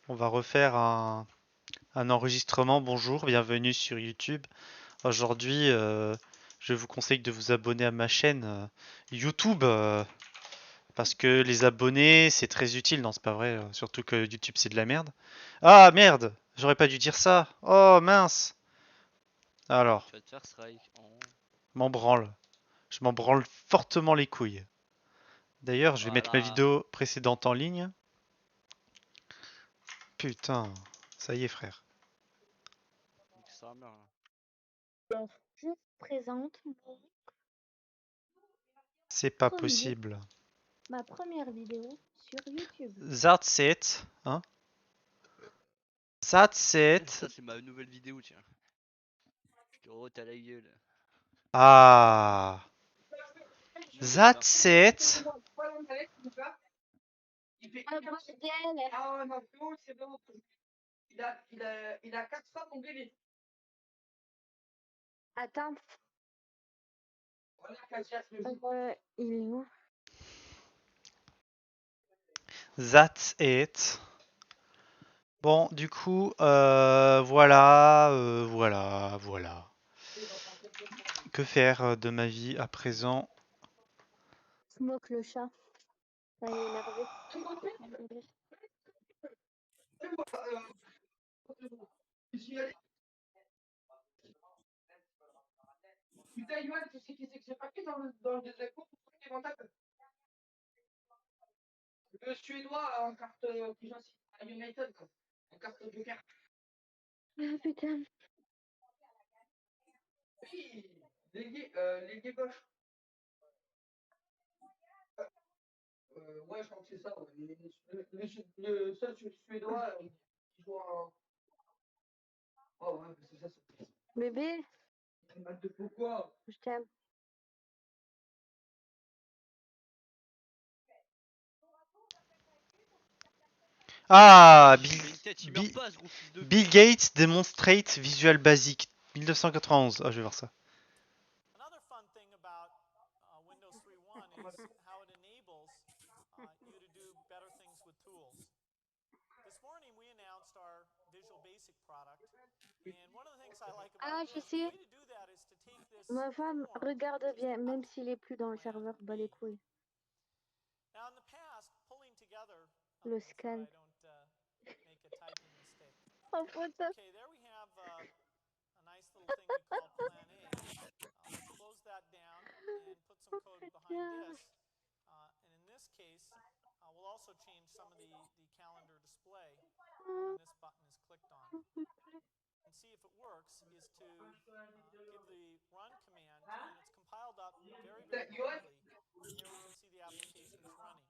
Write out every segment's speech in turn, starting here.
On va refaire un enregistrement. Bonjour, bienvenue sur YouTube. Aujourd'hui, je vous conseille de vous abonner à ma chaîne YouTube parce que les abonnés, c'est très utile. Non, c'est pas vrai, surtout que YouTube, c'est de la merde. Ah, merde! J'aurais pas dû dire ça. Oh, mince! Alors, Tu vas te faire strike. Oh. m'en branle. Je m'en branle fortement les couilles. D'ailleurs, je vais mettre ma Voilà. vidéo précédente en ligne. Putain, ça y est, frère. Nique sa mère, là. Alors, je vous présente C'est pas premier, possible. ma première vidéo sur YouTube. That's it, hein? That's it. Ça, c'est ma nouvelle vidéo, tiens. Gros, t'as la gueule. Ah, Je sais pas. that's it. Ah bordel! Ah non, c'est bon, c'est bon. Il a 4 fois mon bébé. Attends, Voilà, Cassias, le il est où? That's it. Bon, du coup, voilà. Que faire de ma vie à présent? Smoke le chat. Ça il est énervé. Putain, Yoann, tu sais qui c'est que j'ai pas pris dans le deuxième cours pour prendre les mentales. Le Suédois en carte plus ancienne, à United, quoi. En carte joker. Ah putain. Oui, l'ailier gauche. Ouais, je crois que c'est ça. Ouais. Le seul Suédois qui joue en. Oh ouais, c'est ça. Bébé, C'est un match de pourquoi. je t'aime. Ah, Il met une tête, il meurt pas, ce gros fils de Bill pute. Gates Demonstrate Visual Basic 1991. Ah, je vais voir ça. Another fun thing about Windows 3.1 is how it enables you to do better things with tools. This morning we announced our Visual Basic product, and one of the things I like Ah, about je this, the sais. way to do that is to take this Ma femme form, regarde which is bien, an même update s'il est plus dans le command serveur, bas les B. couilles. Now in the past, pulling together, Le make sure scan. I don't make a typing mistake. Oh putain. Okay, there we have a nice little thing we call Plan A. Let's close that down and put some code behind this. And in this case, we'll also change some of the calendar display when this button is clicked on. And see if it works is to give the run command, and it's compiled up very, very quickly. And here we can see the application is running.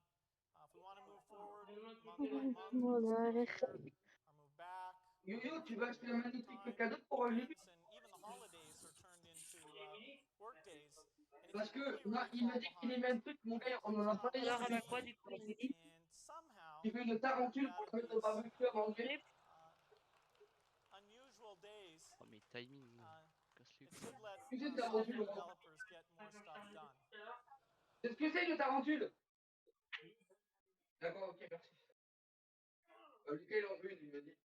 If we want to move forward month by month, we can see here, or move back, Yo-Yo, tu vas acheter un magnifique time, cadeau pour le events, and even the holidays are turned into work days. And if Parce you que really, là, really il fall m'a dit qu'il behind, aimait un truc, mon gars, on en a parlé. Alors, elle a quoi du coup, la midi? and somehow Il veut une tarentule pour le mettre au barbecue à manger. unusual days Oh, mais timing, casse les it couilles. should let Tu sais, software tarentule. developers get more stuff done. C'est ce que c'est une tarentule. D'accord, ok, merci. Lucas, il en veut une, il m'a dit.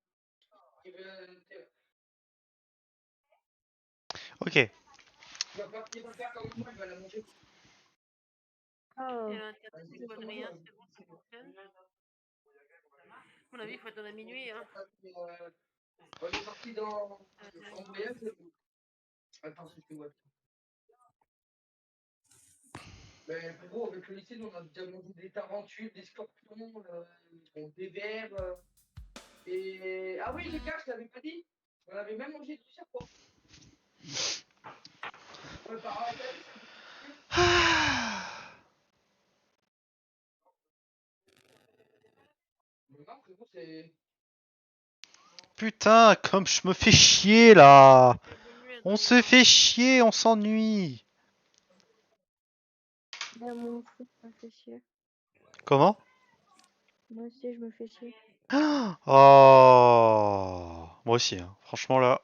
Il veut. Ok. Il va faire comme moi, il va la manger. Oh. Et l'intérêt, c'est pas de rien, c'est bon, c'est bon. À mon avis, il faut attendre à minuit. Hein. On est parti dans en voyage. Attends, c'est ce que moi. Mais gros, avec le lycée, nous, on a déjà mangé des tarentules, des scorpions, des vers. Et. Ah oui, les gars, je t'avais pas dit. On avait même mangé du serpent. Parenthèse. Non, frérot, c'est. Putain, comme je me fais chier là. Il vaut mieux On attendre se fait chier, on s'ennuie. Ben, moi aussi, je me fais chier. Comment? Moi aussi, je me fais chier. Oh, moi aussi, hein. Franchement là,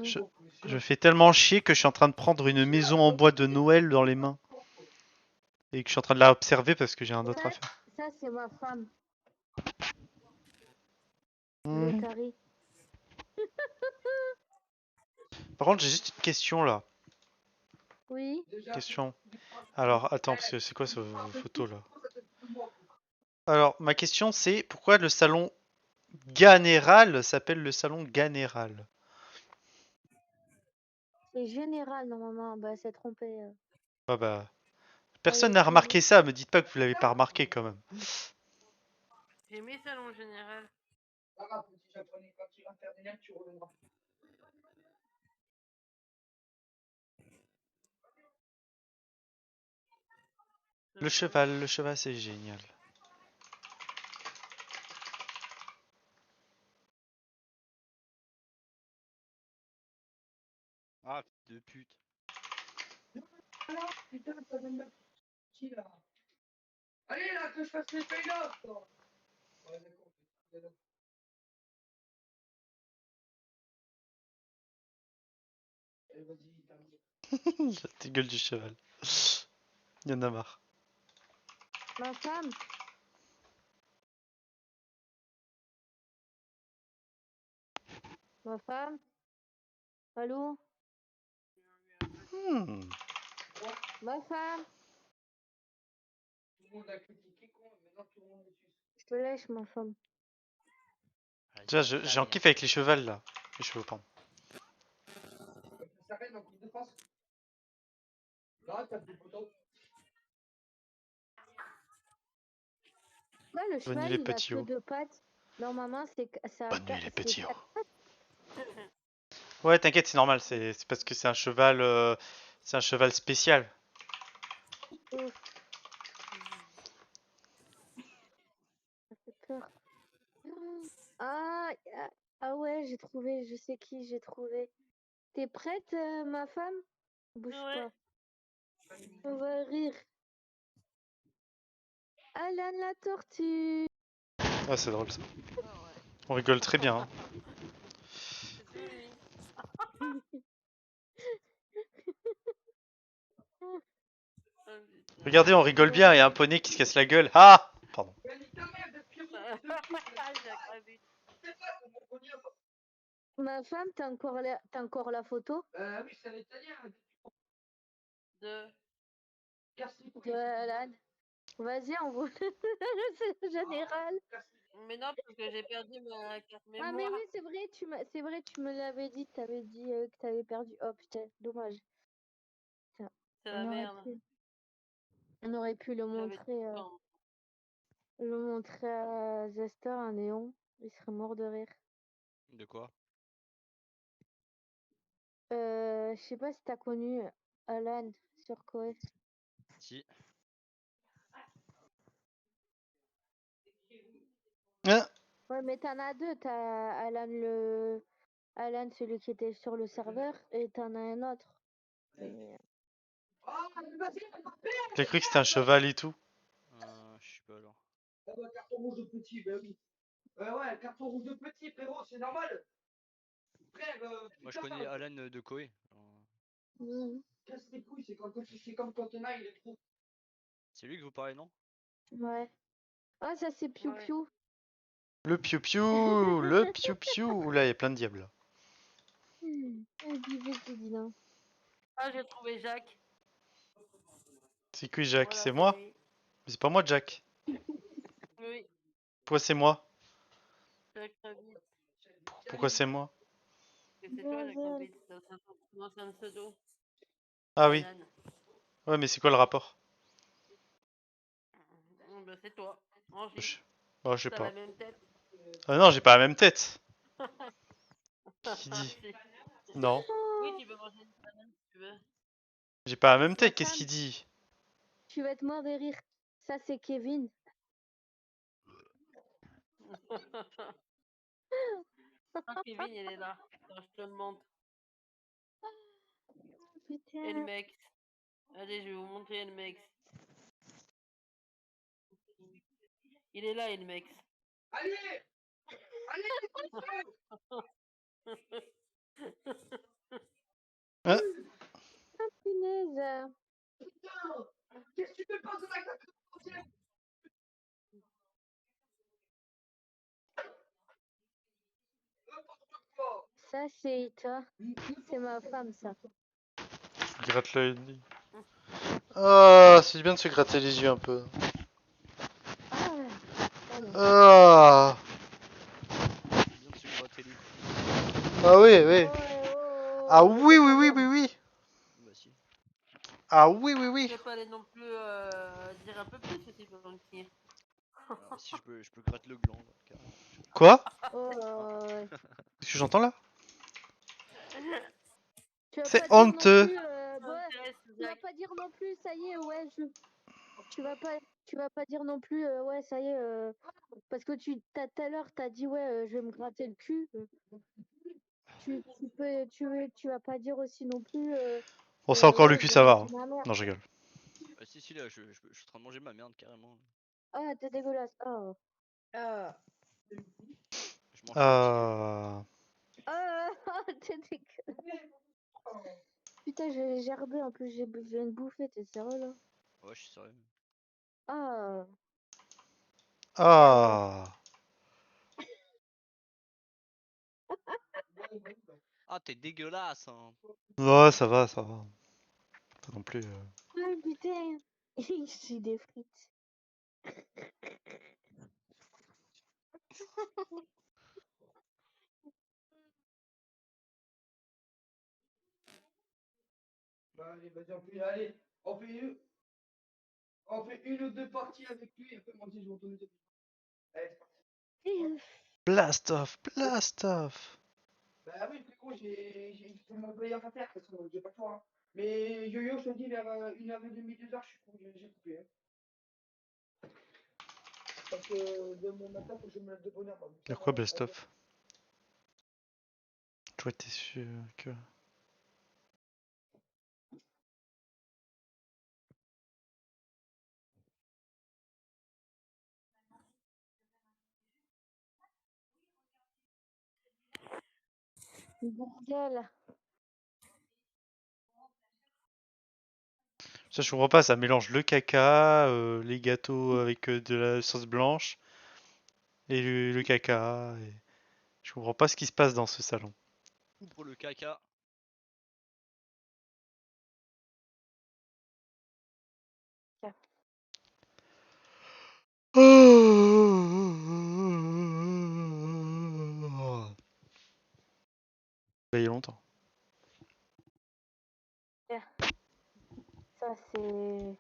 je, je fais tellement chier que je suis en train de prendre une maison en bois de Noël dans les mains. Et que je suis en train de la observer parce que j'ai un autre à faire. Ça c'est ma femme. Hmm. Lotari. Par contre, j'ai juste une question là. Oui. Déjà, Question. Alors, attends, parce que c'est quoi cette photo là? Alors, ma question c'est pourquoi le salon Ganéral s'appelle le salon Ganéral? C'est général normalement. Bah, c'est trompé. Ah bah, Elle personne est n'a plus- remarqué ça, me dites pas que vous l'avez pas remarqué quand même. J'ai mis salon général. pas grave, petit japonais, quand tu vas faire des nerfs, tu reviendras. Le cheval c'est génial. Ah, de pute. Alors, putain, t'as même pas petit là. Allez là, que je fasse les pay-offs, toi. Ouais, d'accord. D'accord. Allez, vas-y, termine. La gueule du cheval. Il y en a marre. Ma femme. Ma femme. Allô. Hmm. Ma femme. Tout le monde a critiqué con, maintenant tout le monde est dessus. Je te lèche, ma femme. Déjà, j'ai en kiff avec les chevals là. Les chevaux, pardon. Ça s'arrête en Coupe de France. Là, t'as des poteaux. Ouais, le Bonne cheval, nuit les il a petits que hauts. 2 pattes. Normalement, c'est ça. Bonne nuit les petits hauts. 4 pattes. Ouais, t'inquiète, c'est normal. C'est parce que c'est un cheval spécial. Ouf, ça fait peur. Ah, ah ouais, j'ai trouvé. Je sais qui j'ai trouvé. T'es prête, ma femme? Bouge Ouais. pas. On va rire. Alan la tortue. Ah, c'est drôle ça. Ah ouais. On rigole très bien. Hein. C'est joli. Ah, putain. Regardez, on rigole bien. Il y a un poney qui se casse la gueule. Ah! Pardon. Mais nique ta mère de Pierrot, J'ai cravé. c'est pas ton mon bonheur. Ma femme, t'as encore la photo Oui, c'est l'italien. De. Casse les couilles. de Alan? Vas-y, envoie. C'est le général. Mais non, parce que j'ai perdu ma carte Ah mais mémoire. oui, c'est vrai, tu me l'avais dit, t'avais dit que t'avais perdu. Oh putain, dommage. Putain, C'est on la aurait merde. on aurait pu J'avais tout le temps. le montrer à Zester, à Néon. Il serait mort de rire. De quoi? Je sais pas si t'as connu Alan sur Coes. Si. Hein? Ouais, mais t'en as deux. T'as Alan, celui qui était sur le serveur, et t'en as un autre. Mais, Ah, vas-y, J'ai cru que c'était un cheval et tout. Je suis pas alors. ah bah, carton rouge de petit, bah oui. Ouais, carton rouge de petit, frérot, c'est normal. Frère, Moi je connais Alan de Koé. casse les couilles, c'est comme quand on a, il est trop. C'est lui que vous parlez, non? ouais. Ah, ça c'est Piu Ouais. Piu. Le piou-piou! Le piou-piou! Oula, il y a plein de diables là. Dis vite, dis non. Ah, j'ai trouvé Jacques. C'est qui Jack? Voilà, C'est c'est moi? lui. Mais c'est pas moi, Jack. Oui, Pourquoi c'est moi? Jacques Rabbit. Pourquoi c'est moi? Et c'est toi, Jacques Rabbit. C'est un pseudo. Ah oui. Alan. Ouais, mais c'est quoi le rapport? Bah, c'est toi. Angie. Je sais T'as la pas. même tête. Ah non, j'ai pas la même tête. Qui dit? Si. Non. Oui, tu peux manger une banane si tu veux. J'ai pas la même Ma tête, qu'est-ce femme, qu'il dit? tu vas être mort de rire. Ça c'est Kevin. Ah, Kevin, il est là. Attends, je te le montre. Et le Putain. mec. Allez, je vais vous montrer le mec. Il est là, le mec. Allez, allez, Hein? Ah, punaise. putain, qu'est-ce que tu fais pas de la carte entière? Ça, c'est toi. C'est ma femme, ça. Je me gratte l'œil. Ah, c'est bien de se gratter les yeux un peu. Ah, pardon. Ah, C'est bien de se gratter les couilles. ah oui, oui. Oh, Ah oh, oui, c'est oui, pas oui, bien. oui, oui. Bah si. Ah oui, oui, Je oui. vais pas aller non plus dire un peu plus aussi, gentil. Alors, si je peux gratter le gland, là, carrément. Quoi? Oh, ouais. Qu'est-ce que j'entends là? Tu vas C'est pas dire non honteux. plus, Ça ouais, m'intéresse, tu vas Zach. pas dire non plus, ça y est, ouais, tu vas pas dire non plus, ouais, ça y est, parce que tout à l'heure, t'as dit, ouais, je vais me gratter le cul. Tu vas pas dire aussi non plus, Bon, ça encore le ouais, cul, je vais ça va. manger Hein. ma mère. Non, je rigole. Bah si, si, là, je suis en train de manger ma merde, carrément. Ah, t'es dégueulasse. Oh. Ah. Je mange le petit gars. Ah. Ah, t'es dégueulasse. Putain, j'ai gerbé, en plus, je viens de bouffer, t'es sérieux, là? Ouais, je suis sérieux. Ah. Ah. Ah, t'es dégueulasse, hein. Ouais, ça va, ça va. Pas non plus. Ah, putain. J'ai des frites. Bah, allez, vas-y, allez, on fait une ou deux parties avec lui et après moi aussi je vais retourner. Allez, c'est parti. Blast off, blast off. Bah oui, frérot, j'ai mon player à faire parce que j'ai pas le choix. Hein. Mais yo-yo, je te dis, vers 1h30, 2h, j'ai coupé. Hein. Parce que demain matin, faut que je me lève de bonne heure. Bah, De quoi blast off? Toi, t'es sûr que. Bordel. Ça, je comprends pas, ça mélange le caca, les gâteaux avec de la sauce blanche et le caca. Et... Je comprends pas ce qui se passe dans ce salon. Ouvre le caca. Bah, il y a longtemps. Ça, c'est.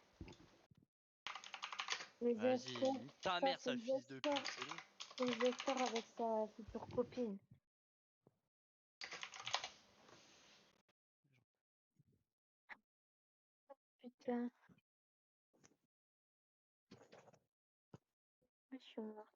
Les escorts. Vas-y, nique ta Ça, mère, c'est sale les fils de escorts. pute, c'est bon. C'est les escorts avec sa future copine. Putain. Je suis morte.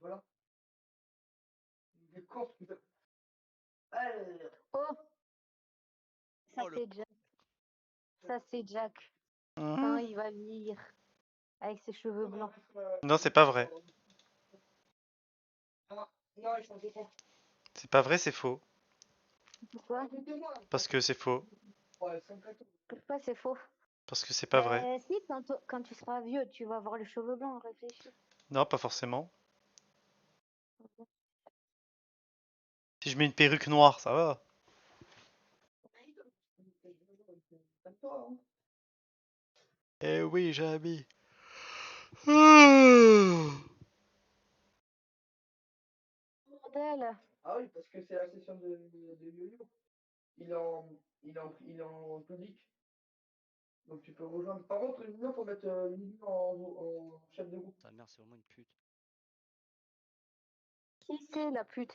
Voilà. Des courses, putain. Oh, ça, Oh le. c'est Jack. Ça, c'est Jack. Hein? Quand il va vieillir. Avec ses cheveux blancs. Non, c'est pas vrai. Ah, non, il changeait pas. C'est pas vrai, c'est faux. Pourquoi? Parce que c'est faux. Ouais, 114. Pourquoi c'est faux? Parce que c'est pas vrai. Si, quand tu seras vieux, tu vas avoir les cheveux blancs, réfléchis. Non, pas forcément. Si je mets une perruque noire, ça va. Comme toi, hein. Eh oui, j'ai habillé. Bordel. Ah oui, parce que c'est la session de yo-yo. Il est en, il est en public. Donc tu peux rejoindre. Par contre, il faut mettre Lily en chef de groupe. Ta mère, c'est vraiment une pute. Qui c'est la pute?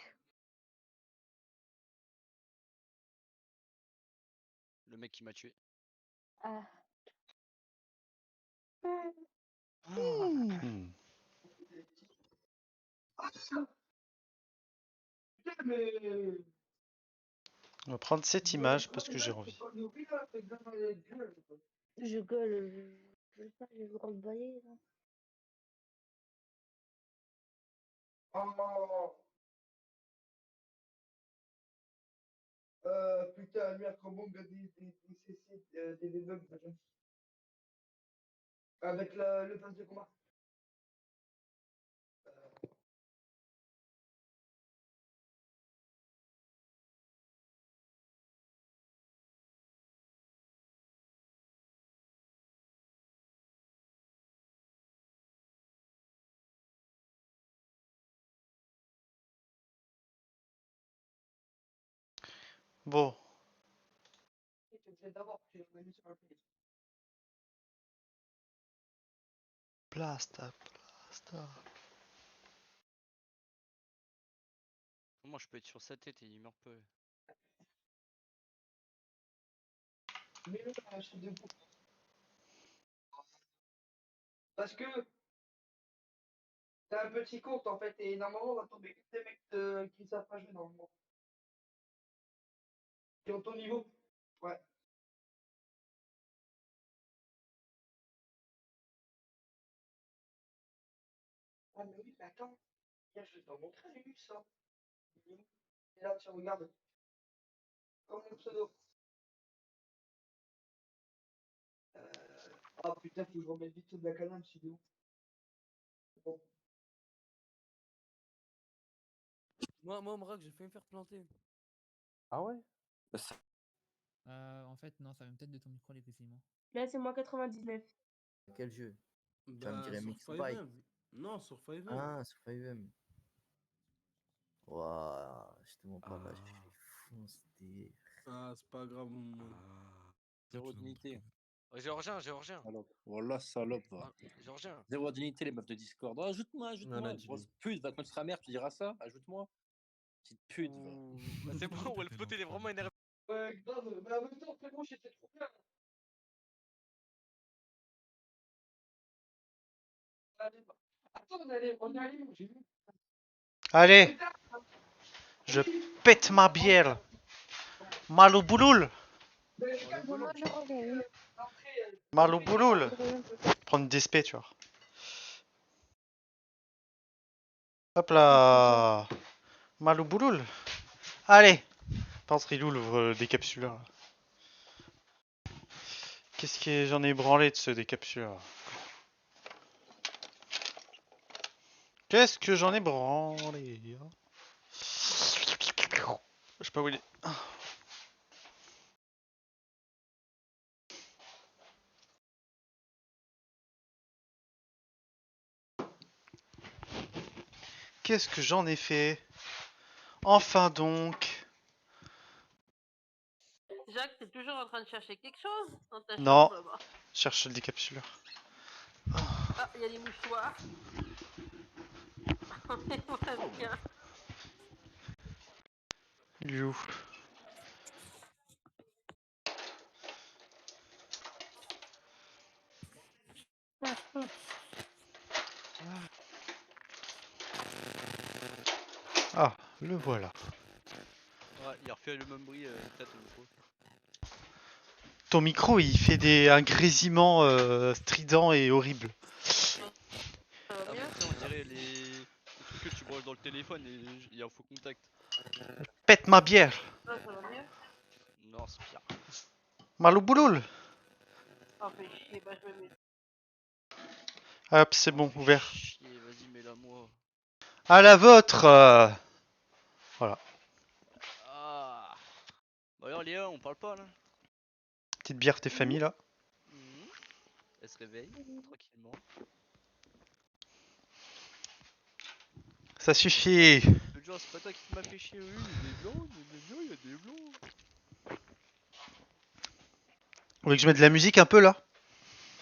Le mec qui m'a tué. Ah. Hmm. Ah, tout ça. Putain, mais. On va prendre cette image parce que j'ai envie. Je gueule, je sais pas, je vais le bailler là. Oh, putain, lui, après bon, des CC, des bugs, avec le pass de combat. Bon, D'abord, tu l'as mis sur le play. plasta. Comment je peux être sur sa tête et il meurt peu? Mets-le dans la chaîne de groupe. Parce que t'as un petit compte en fait, et normalement on va tomber que des mecs qui savent pas jouer normalement. Qui ont ton niveau. Ouais. Ah mais oui, mais attends. Hier, je vais t'en montrer, j'ai vu ça. Et là, tiens, regarde. Comme mon pseudo. Ah putain, faut que je remette vite de la canne, c'est bon. Bon. Moi, Omrak, j'ai failli me faire planter. Ah ouais? En fait, non, ça vient peut-être de ton micro, les quasiment. Là, c'est moi 99. Quel jeu? Ça me Bah, dirait sur Mix 5M. Bike. Non, sur 5M. Ah, sur 5M. Waouh, j'étais mon papa, je Ah. suis foncé. Ah, c'est pas grave, mon monde. Zéro dignité. Géorgien, Géorgien. Salope. Voilà, salope, va. Ah, Géorgien. Zéro dignité, les meufs de Discord. Oh, ajoute-moi, ajoute-moi. Grosse pute, va quand tu seras mère, tu diras ça. Ajoute-moi. Petite pute, va. Bah, c'est bon, Wolfpot il est vraiment énervé. Ouais, grave, mais en même temps, c'est bon, j'étais trop bien. Allez, bah. Attends, on est allé où? J'ai vu. Allez, je pète ma bière. Mal au bouloul. Moi, je reviens. Mal au bouloul. Prendre des SP, tu vois. Hop là. Mal au bouloul. Allez. Pense Rilou ouvre le décapsuleur. Qu'est-ce que j'en ai branlé de ce décapsuleur? Qu'est-ce que j'en ai branlé? Je sais pas où il est. Qu'est-ce que j'en ai fait? Enfin donc. Jacques, t'es toujours en train de chercher quelque chose dans ta Non. chambre là-bas. Cherche le décapsuleur. Ah, il y a les mouchoirs. On est pas bien. Il est où? Ah, le voilà. Ouais, il refait le même bruit, peut-être au micro. Ton micro, il fait un grésillement strident et horrible. Ça va Ah, mieux? bah, tu sais, on dirait les trucs que tu branches dans le téléphone et il y a un faux contact. Pète ma bière. Ça va mieux? Non, c'est pire. Mal au bouloul. Oh, fais chier, bah je me mets. Hop, c'est bon, Fais ouvert. chier, vas-y, mets-la moi. À la vôtre. Voilà. Ah. Bah alors Léa, on parle pas là. Petite bière, tes familles là. Elle se réveille tranquillement. Ça suffit. Le genre, c'est pas toi qui m'as fait chier, oui, il y a des blancs, il y a des blancs. Vous voulez que je mette de la musique un peu là?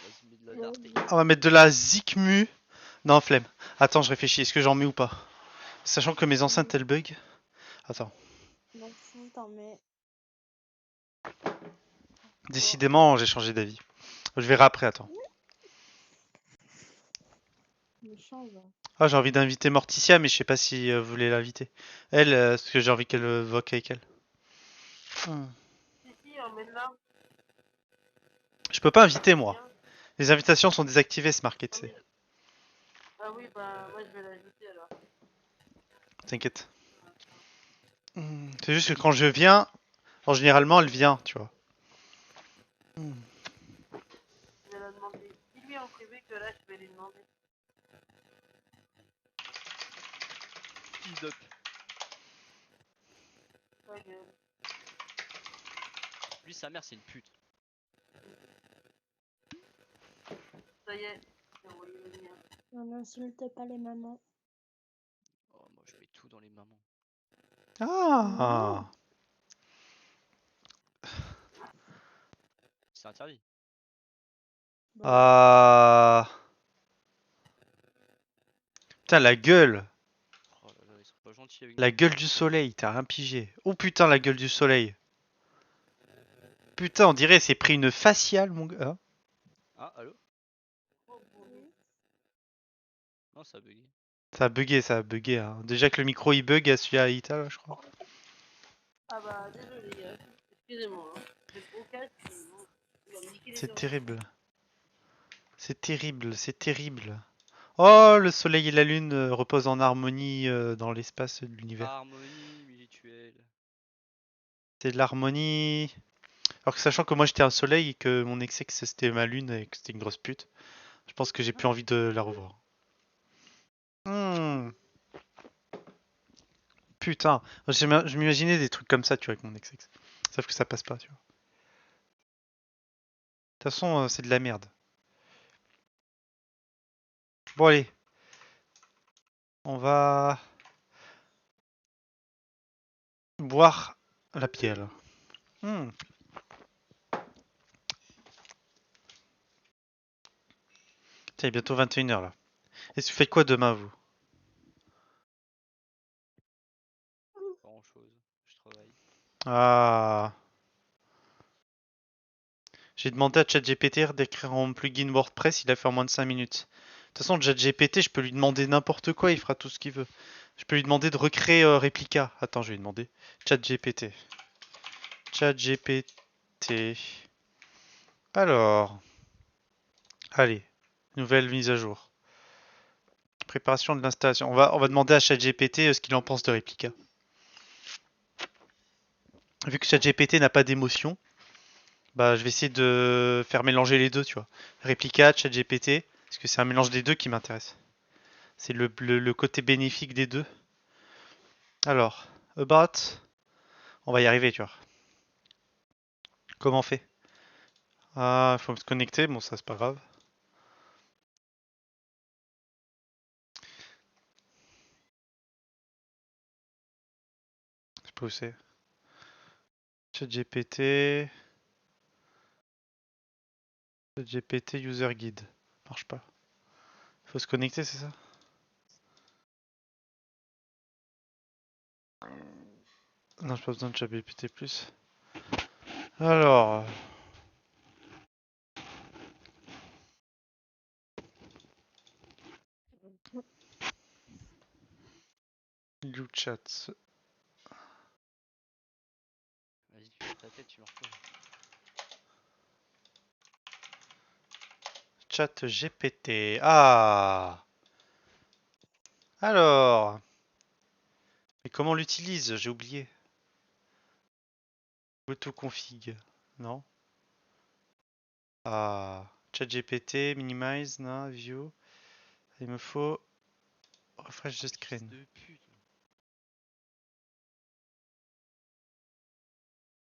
Vas-y, mets de la darte. On va mettre de la Zikmu. Non, flemme. Attends, je réfléchis. Est-ce que j'en mets ou pas? Sachant que mes enceintes elles bug. Attends. Donc si t'en mets. Décidément, j'ai changé d'avis. Je verrai après, attends. Me change. Ah, j'ai envie d'inviter Morticia, mais je sais pas si vous voulez l'inviter. Elle, parce que j'ai envie qu'elle voque avec elle. Si, on met de là. Je peux pas inviter moi. Les invitations sont désactivées, c'est marqué, tu sais. Ah oui, bah moi je vais l'ajouter alors. T'inquiète. C'est juste que quand je viens, alors généralement elle vient, tu vois. Je vais la demander. Dis-lui en privé que là, je vais lui demander. Ease up. Ta gueule. Lui, sa mère, c'est une pute. Ça y est, j'ai envoyé le lien. On n'insulte pas les mamans. Oh, moi, je mets tout dans les mamans. Ah. C'est interdit. Ah. Putain, la gueule. Oh là là, ils sont pas gentils avec La nous. gueule du soleil, t'as rien pigé. Oh putain, la gueule du soleil. Putain, on dirait c'est pris une faciale, mon gars. Ah, allô? Non, ça a bugué. Ça a bugué. Hein. Déjà que le micro il bug à celui à Ita, là, je crois. Ah bah, désolé, excusez-moi. Hein. J'ai trop casque, bon, il va me niquer les C'est oreilles. terrible. C'est terrible, c'est terrible. Oh, le soleil et la lune reposent en harmonie dans l'espace de l'univers. Harmonie mutuelle. C'est de l'harmonie. Alors que sachant que moi j'étais un soleil et que mon ex-ex c'était ma lune et que c'était une grosse pute, je pense que j'ai plus envie de la revoir. Putain, je m'imaginais des trucs comme ça, tu vois, avec mon ex-ex. Sauf que ça passe pas, tu vois. De toute façon, c'est de la merde. Bon, allez. On va boire la bière. Tiens, il est bientôt 21h là. Et tu fais quoi demain, vous? Pas grand chose. Je travaille. Ah. J'ai demandé à ChatGPT d'écrire un plugin WordPress, il a fait en moins de 5 minutes. De toute façon, ChatGPT, je peux lui demander n'importe quoi, il fera tout ce qu'il veut. Je peux lui demander de recréer Replica. Attends, je vais lui demander. ChatGPT. ChatGPT. Alors. Allez. Nouvelle mise à jour. Préparation de l'installation. On va demander à ChatGPT ce qu'il en pense de Replica. Vu que ChatGPT n'a pas d'émotion, bah je vais essayer de faire mélanger les deux, tu vois. Replica, ChatGPT, parce que c'est un mélange des deux qui m'intéresse. C'est le côté bénéfique des deux. Alors, about, on va y arriver, tu vois. Comment on fait? Ah, faut me connecter, bon ça c'est pas grave. Je sais pas où c'est. ChatGPT. ChatGPT user guide. Marche pas. Faut se connecter, c'est ça? Non, j'ai pas besoin de ChatGPT+. Alors... YouChat. Vas-y, tu fais ta tête, tu me reposes. ChatGPT. Ah. Alors. Mais comment on l'utilise? J'ai oublié. Autoconfig. Non. Ah. ChatGPT, minimize, non, view. Il me faut refresh the screen. De pute.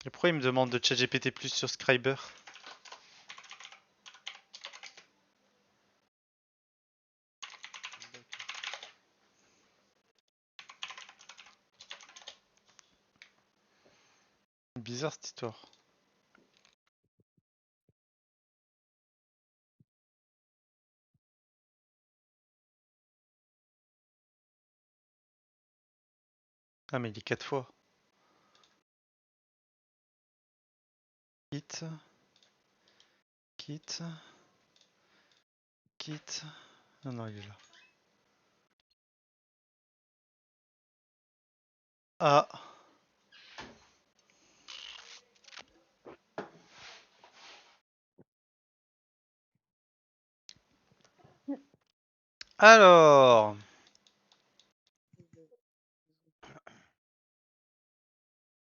Et pourquoi il me demande de ChatGPT plus sur Scriber? Bizarre cette histoire. Ah mais il est 4 fois. Kit. Kit. Kit. Ah non, il est là. Ah. Alors.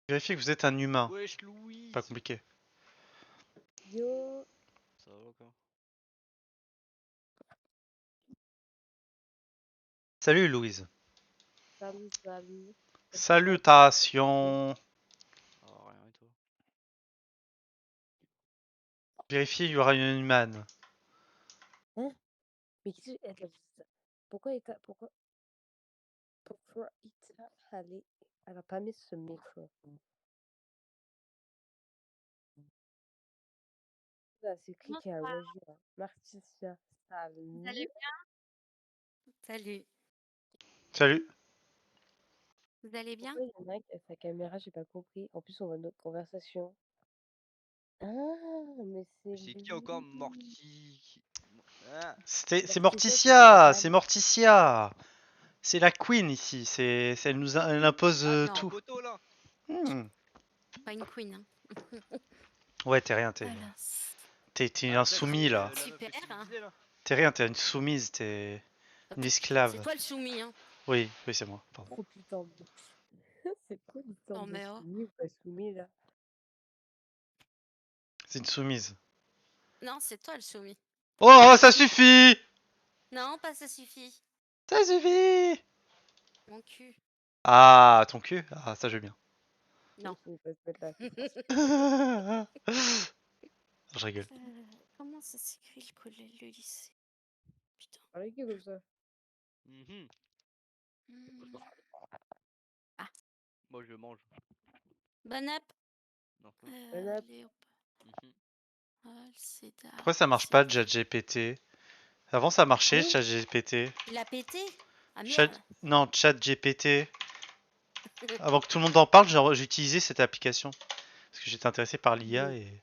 Vérifiez que vous êtes un humain. Wesh Louis. Pas compliqué. Yo, Ça va encore. Salut Louise. salut, salut. Salutations. Oh, rien et toi. Vérifiez, il y aura une humaine. Hein? Mais qu'est-ce que... Attends, pourquoi il t'a... Pourquoi il t'a... Allez, elle a pas mis ce micro. Là, c'est qui qui a rejoint? Marticia, Vous allez salut. bien? Salut. Salut. Vous allez bien? Pourquoi il y en a un qui a sa caméra, j'ai pas compris. En plus, on voit notre conversation. Ah, mais c'est C'est qui lui. encore Morty? Ah. C'est Morticia, Morticia. c'était C'est madame. Morticia. C'est la queen ici. Elle nous elle impose Ah, t'es en tout. poteau là. Hmm. Pas une queen, hein. Ouais, t'es rien. Voilà. T'es Ah, insoumis là. la meuf Super. féminisée, là. T'es rien. T'es une soumise. T'es une C'est esclave. toi le soumis, hein. Oui, oui, c'est moi. Pardon. Oh putain, c'est quoi l'histoire Non, de mais oh. soumis ou pas soumis là? C'est une soumise. Non, c'est toi le soumis. Oh, ça suffit. Non, pas ça suffit. Ça suffit. Mon cul. Ah, ton cul. Ah, ça je veux bien. Non. Il faut se mettre là. Je rigole. Comment ça s'écrit le lycée? Putain. Parlez qui comme ça? Hmm. Moi je mange. Bon app. Non. Bon app. Allez, hop. Pourquoi ça marche pas, ChatGPT? Avant ça marchait, Oui. ChatGPT. Il a pété? Ah Chat... merde. Non, ChatGPT. Avant que tout le monde en parle, j'ai utilisé cette application. Parce que j'étais intéressé par l'IA et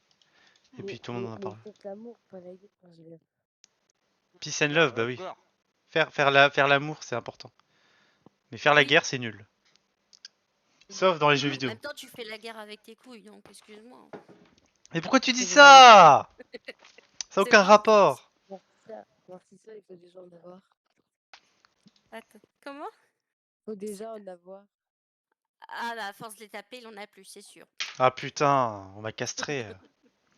puis tout le monde en a parlé. Faites l'amour, pas la guerre, quand je l'ai. Peace and love, bah oui. Faire l'amour, c'est important. Mais faire la guerre, c'est nul. Sauf dans les jeux En vidéo. même temps, tu fais la guerre avec tes couilles, donc excuse-moi. Mais pourquoi tu dis ça? Ça n'a aucun rapport. Morticia, il faut déjà en avoir. Attends, comment? Faut déjà en avoir. Ah bah à force de les taper, il en a plus, c'est sûr. Ah putain, on m'a castré.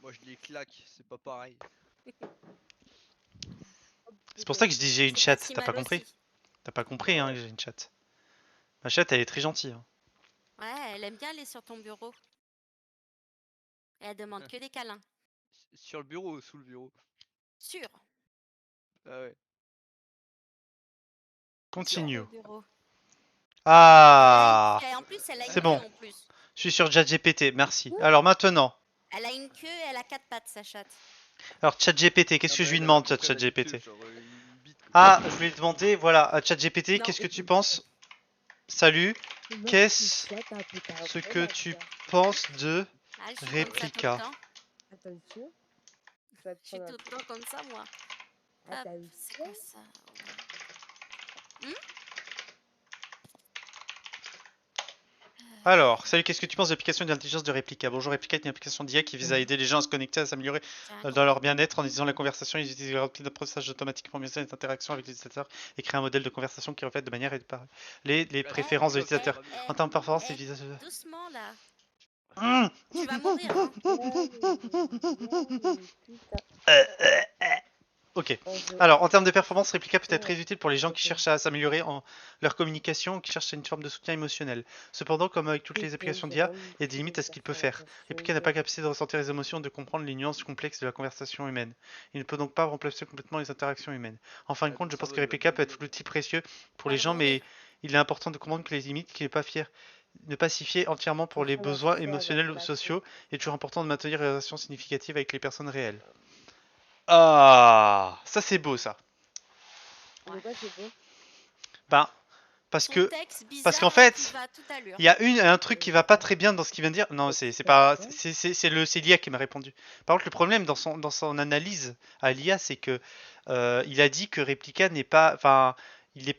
Moi je les claque, c'est pas pareil. C'est pour ça que je dis j'ai une C'est chatte, si t'as pas mal compris? aussi. T'as pas compris hein, que j'ai une chatte. Ma chatte, elle est très gentille. Hein. Ouais, elle aime bien aller sur ton bureau. Et elle demande que des câlins. Sur le bureau ou sous le bureau? Sûr. Ah ouais. Continue. Sur le bureau. Ah, Et en plus, elle a une c'est queue bon. en plus. Je suis sur ChatGPT, merci. Alors maintenant. Elle a une queue et elle a 4 pattes, sa chatte. Alors ChatGPT, qu'est-ce Ah que bah, je lui elle a demande, compris, elle a une ChatGPT? queue, genre, une bite, quoi. Ah, je voulais demander, voilà, à ChatGPT, Non. qu'est-ce que tu penses? Salut, qu'est-ce Ce que tu penses de Ah, je suis Réplica? comme ça Attention. tout le temps. Je suis tout le temps comme ça, moi. Hop, c'est quoi ça? Alors, salut, qu'est-ce que tu penses de l'application d'intelligence de Réplica? Bonjour, Réplica est une application d'IA qui vise à aider les gens à se connecter, à s'améliorer dans leur bien-être en utilisant la conversation. Ils utilisent l'outil d'apprentissage automatique pour mieux les interactions avec les utilisateurs et créer un modèle de conversation qui reflète de manière les préférences de l'utilisateur. En termes de performance, les visages. Doucement, là. Mmh. Tu vas mourir, Ok. Alors, en termes de performance, Réplica peut être très utile pour les gens qui cherchent à s'améliorer en leur communication, qui cherchent une forme de soutien émotionnel. Cependant, comme avec toutes les applications d'IA, il y a des limites à ce qu'il peut faire. Réplica n'a pas la capacité de ressentir les émotions, de comprendre les nuances complexes de la conversation humaine. Il ne peut donc pas remplacer complètement les interactions humaines. En fin de compte, je pense que Réplica peut être l'outil précieux pour les gens, mais il est important de comprendre que les limites, qu'il n'est pas fier ne pacifier entièrement pour les besoins émotionnels ou sociaux, il est toujours important de maintenir des relations significatives avec les personnes réelles. Ah, ça c'est beau ça. Pourquoi c'est beau? Ben, parce qu'en fait, il y a un truc qui va pas très bien dans ce qu'il vient de dire. Non, c'est l'IA qui m'a répondu. Par contre, le problème dans son analyse à l'IA, c'est que il a dit que Replica n'est pas, enfin, il n'est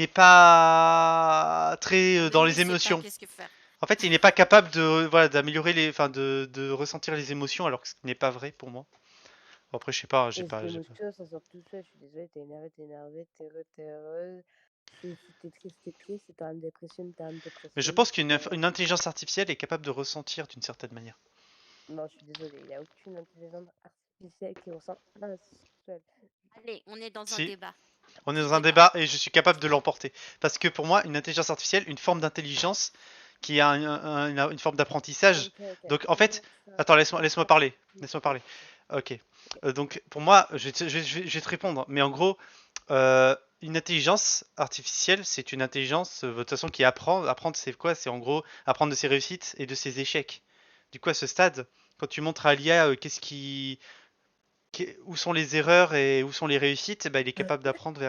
pas très dans les émotions. En fait, il n'est pas capable de d'améliorer de ressentir les émotions, alors que ce n'est pas vrai pour moi. Bon, après, je sais pas, j'ai pas. Ça sort tout seul, je suis désolée, t'es énervé, t'es heureuse. Si t'es triste, t'es triste. Si t'es en dépression, t'es en dépression. Mais je pense qu'une intelligence artificielle est capable de ressentir d'une certaine manière. Non, je suis désolée, il n'y a aucune intelligence artificielle qui ressent un seul. Allez, on est dans un Si. débat. On est Petit dans un débat et je suis capable de l'emporter. Parce que pour moi, une intelligence artificielle, une forme d'intelligence qui a une forme d'apprentissage. Donc en fait, attends, laisse-moi parler. Laisse-moi parler. Ok. Donc pour moi, je vais te répondre. Mais en gros, une intelligence artificielle, c'est une intelligence de toute façon qui apprend. Apprendre, c'est quoi? C'est en gros apprendre de ses réussites et de ses échecs. Du coup, à ce stade, quand tu montres à l'IA où sont les erreurs et où sont les réussites, bah, il est capable d'apprendre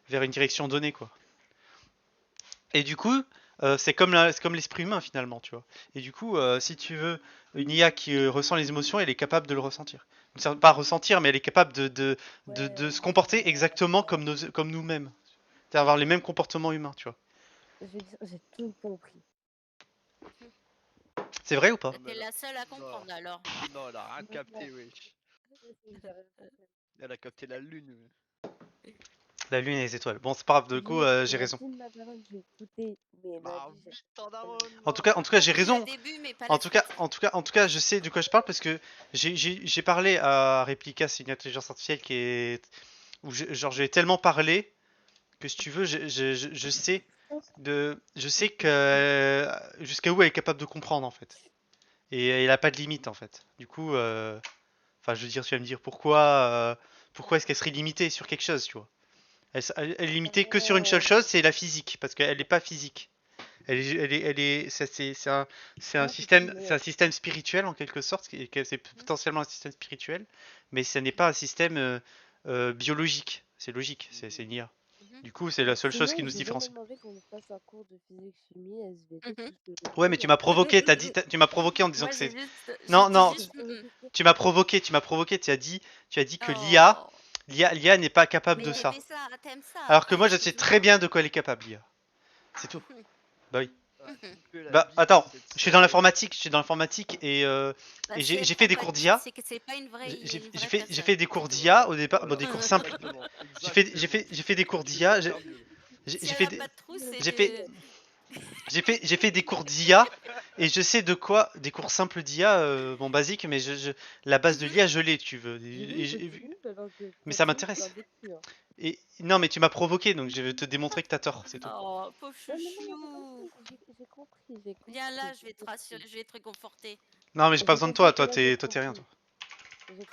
vers une direction donnée, quoi. Et du coup, c'est comme l'esprit humain finalement, tu vois. Et du coup, si tu veux une IA qui ressent les émotions, elle est capable de le ressentir. Donc, pas ressentir, mais elle est capable de se comporter exactement comme nous-mêmes. C'est-à-dire avoir les mêmes comportements humains, tu vois. Je veux dire, j'ai tout compris. C'est vrai ou pas? T'es la seule à comprendre alors. Non, elle a rien capté, wesh. Elle a capté la lune. La lune et les étoiles. Bon, c'est pas grave, du coup, j'ai raison. En tout cas, j'ai raison. En tout cas, je sais de quoi je parle parce que j'ai parlé à Replica, c'est une intelligence artificielle qui est où genre j'ai tellement parlé que si tu veux, je sais que jusqu'à où elle est capable de comprendre en fait. Et elle a pas de limite en fait. Du coup, enfin, je veux dire, tu vas me dire pourquoi est-ce qu'elle serait limitée sur quelque chose, tu vois. Elle est limitée que sur une seule chose, c'est la physique, parce qu'elle n'est pas physique. C'est un système spirituel en quelque sorte, c'est potentiellement un système spirituel, mais ce n'est pas un système biologique. C'est logique, c'est une IA. Du coup, c'est la seule chose qui nous différencie. Ouais, mais tu m'as provoqué, tu m'as provoqué en disant que c'est. Non, non, tu m'as provoqué, tu as dit que l'IA n'est pas capable de ça. Alors que moi, je sais très bien de quoi elle est capable, l'IA. C'est tout. Bah oui. Bah attends, je suis dans l'informatique et j'ai fait des cours d'IA. J'ai fait des cours d'IA au départ, bon, des cours simples. J'ai fait des cours d'IA. J'ai fait des cours d'IA et je sais de quoi, des cours simples d'IA, bon basique, mais la base de l'IA je l'ai, tu veux. Mais ça m'intéresse. Et non, mais tu m'as provoqué, donc je vais te démontrer que t'as tort, c'est tout. Oh, pauvre chouchou. J'ai compris. Viens là, je vais te rassurer, je vais te réconforter. Non, mais j'ai pas besoin de toi, toi t'es rien, toi. J'ai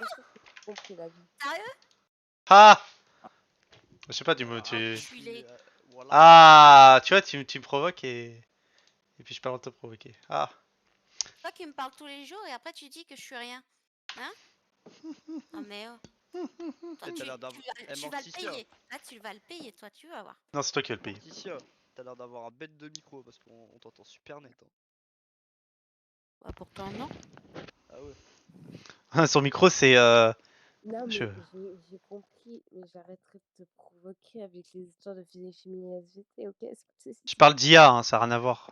compris la vie. Sérieux? Ah! Je sais pas, dis-moi, Voilà. Ah, tu vois, tu me provoques et puis je pas le droit de te provoquer. Ah. Toi qui me parles tous les jours et après tu dis que je suis rien. Hein? Oh mais oh. Toi, tu vas le payer. Là, tu vas le payer, toi, tu vas voir. Non, c'est toi qui vas le payer. Ticia, t'as l'air d'avoir un bête de micro parce qu'on t'entend super net. Hein. Bah, pourtant, non. Ah ouais. Son micro, c'est. Non, mais j'ai compris, mais j'arrêterai de te provoquer avec les histoires de physique, chimie et SVT, ok? Je parle d'IA, hein, ça n'a rien à voir.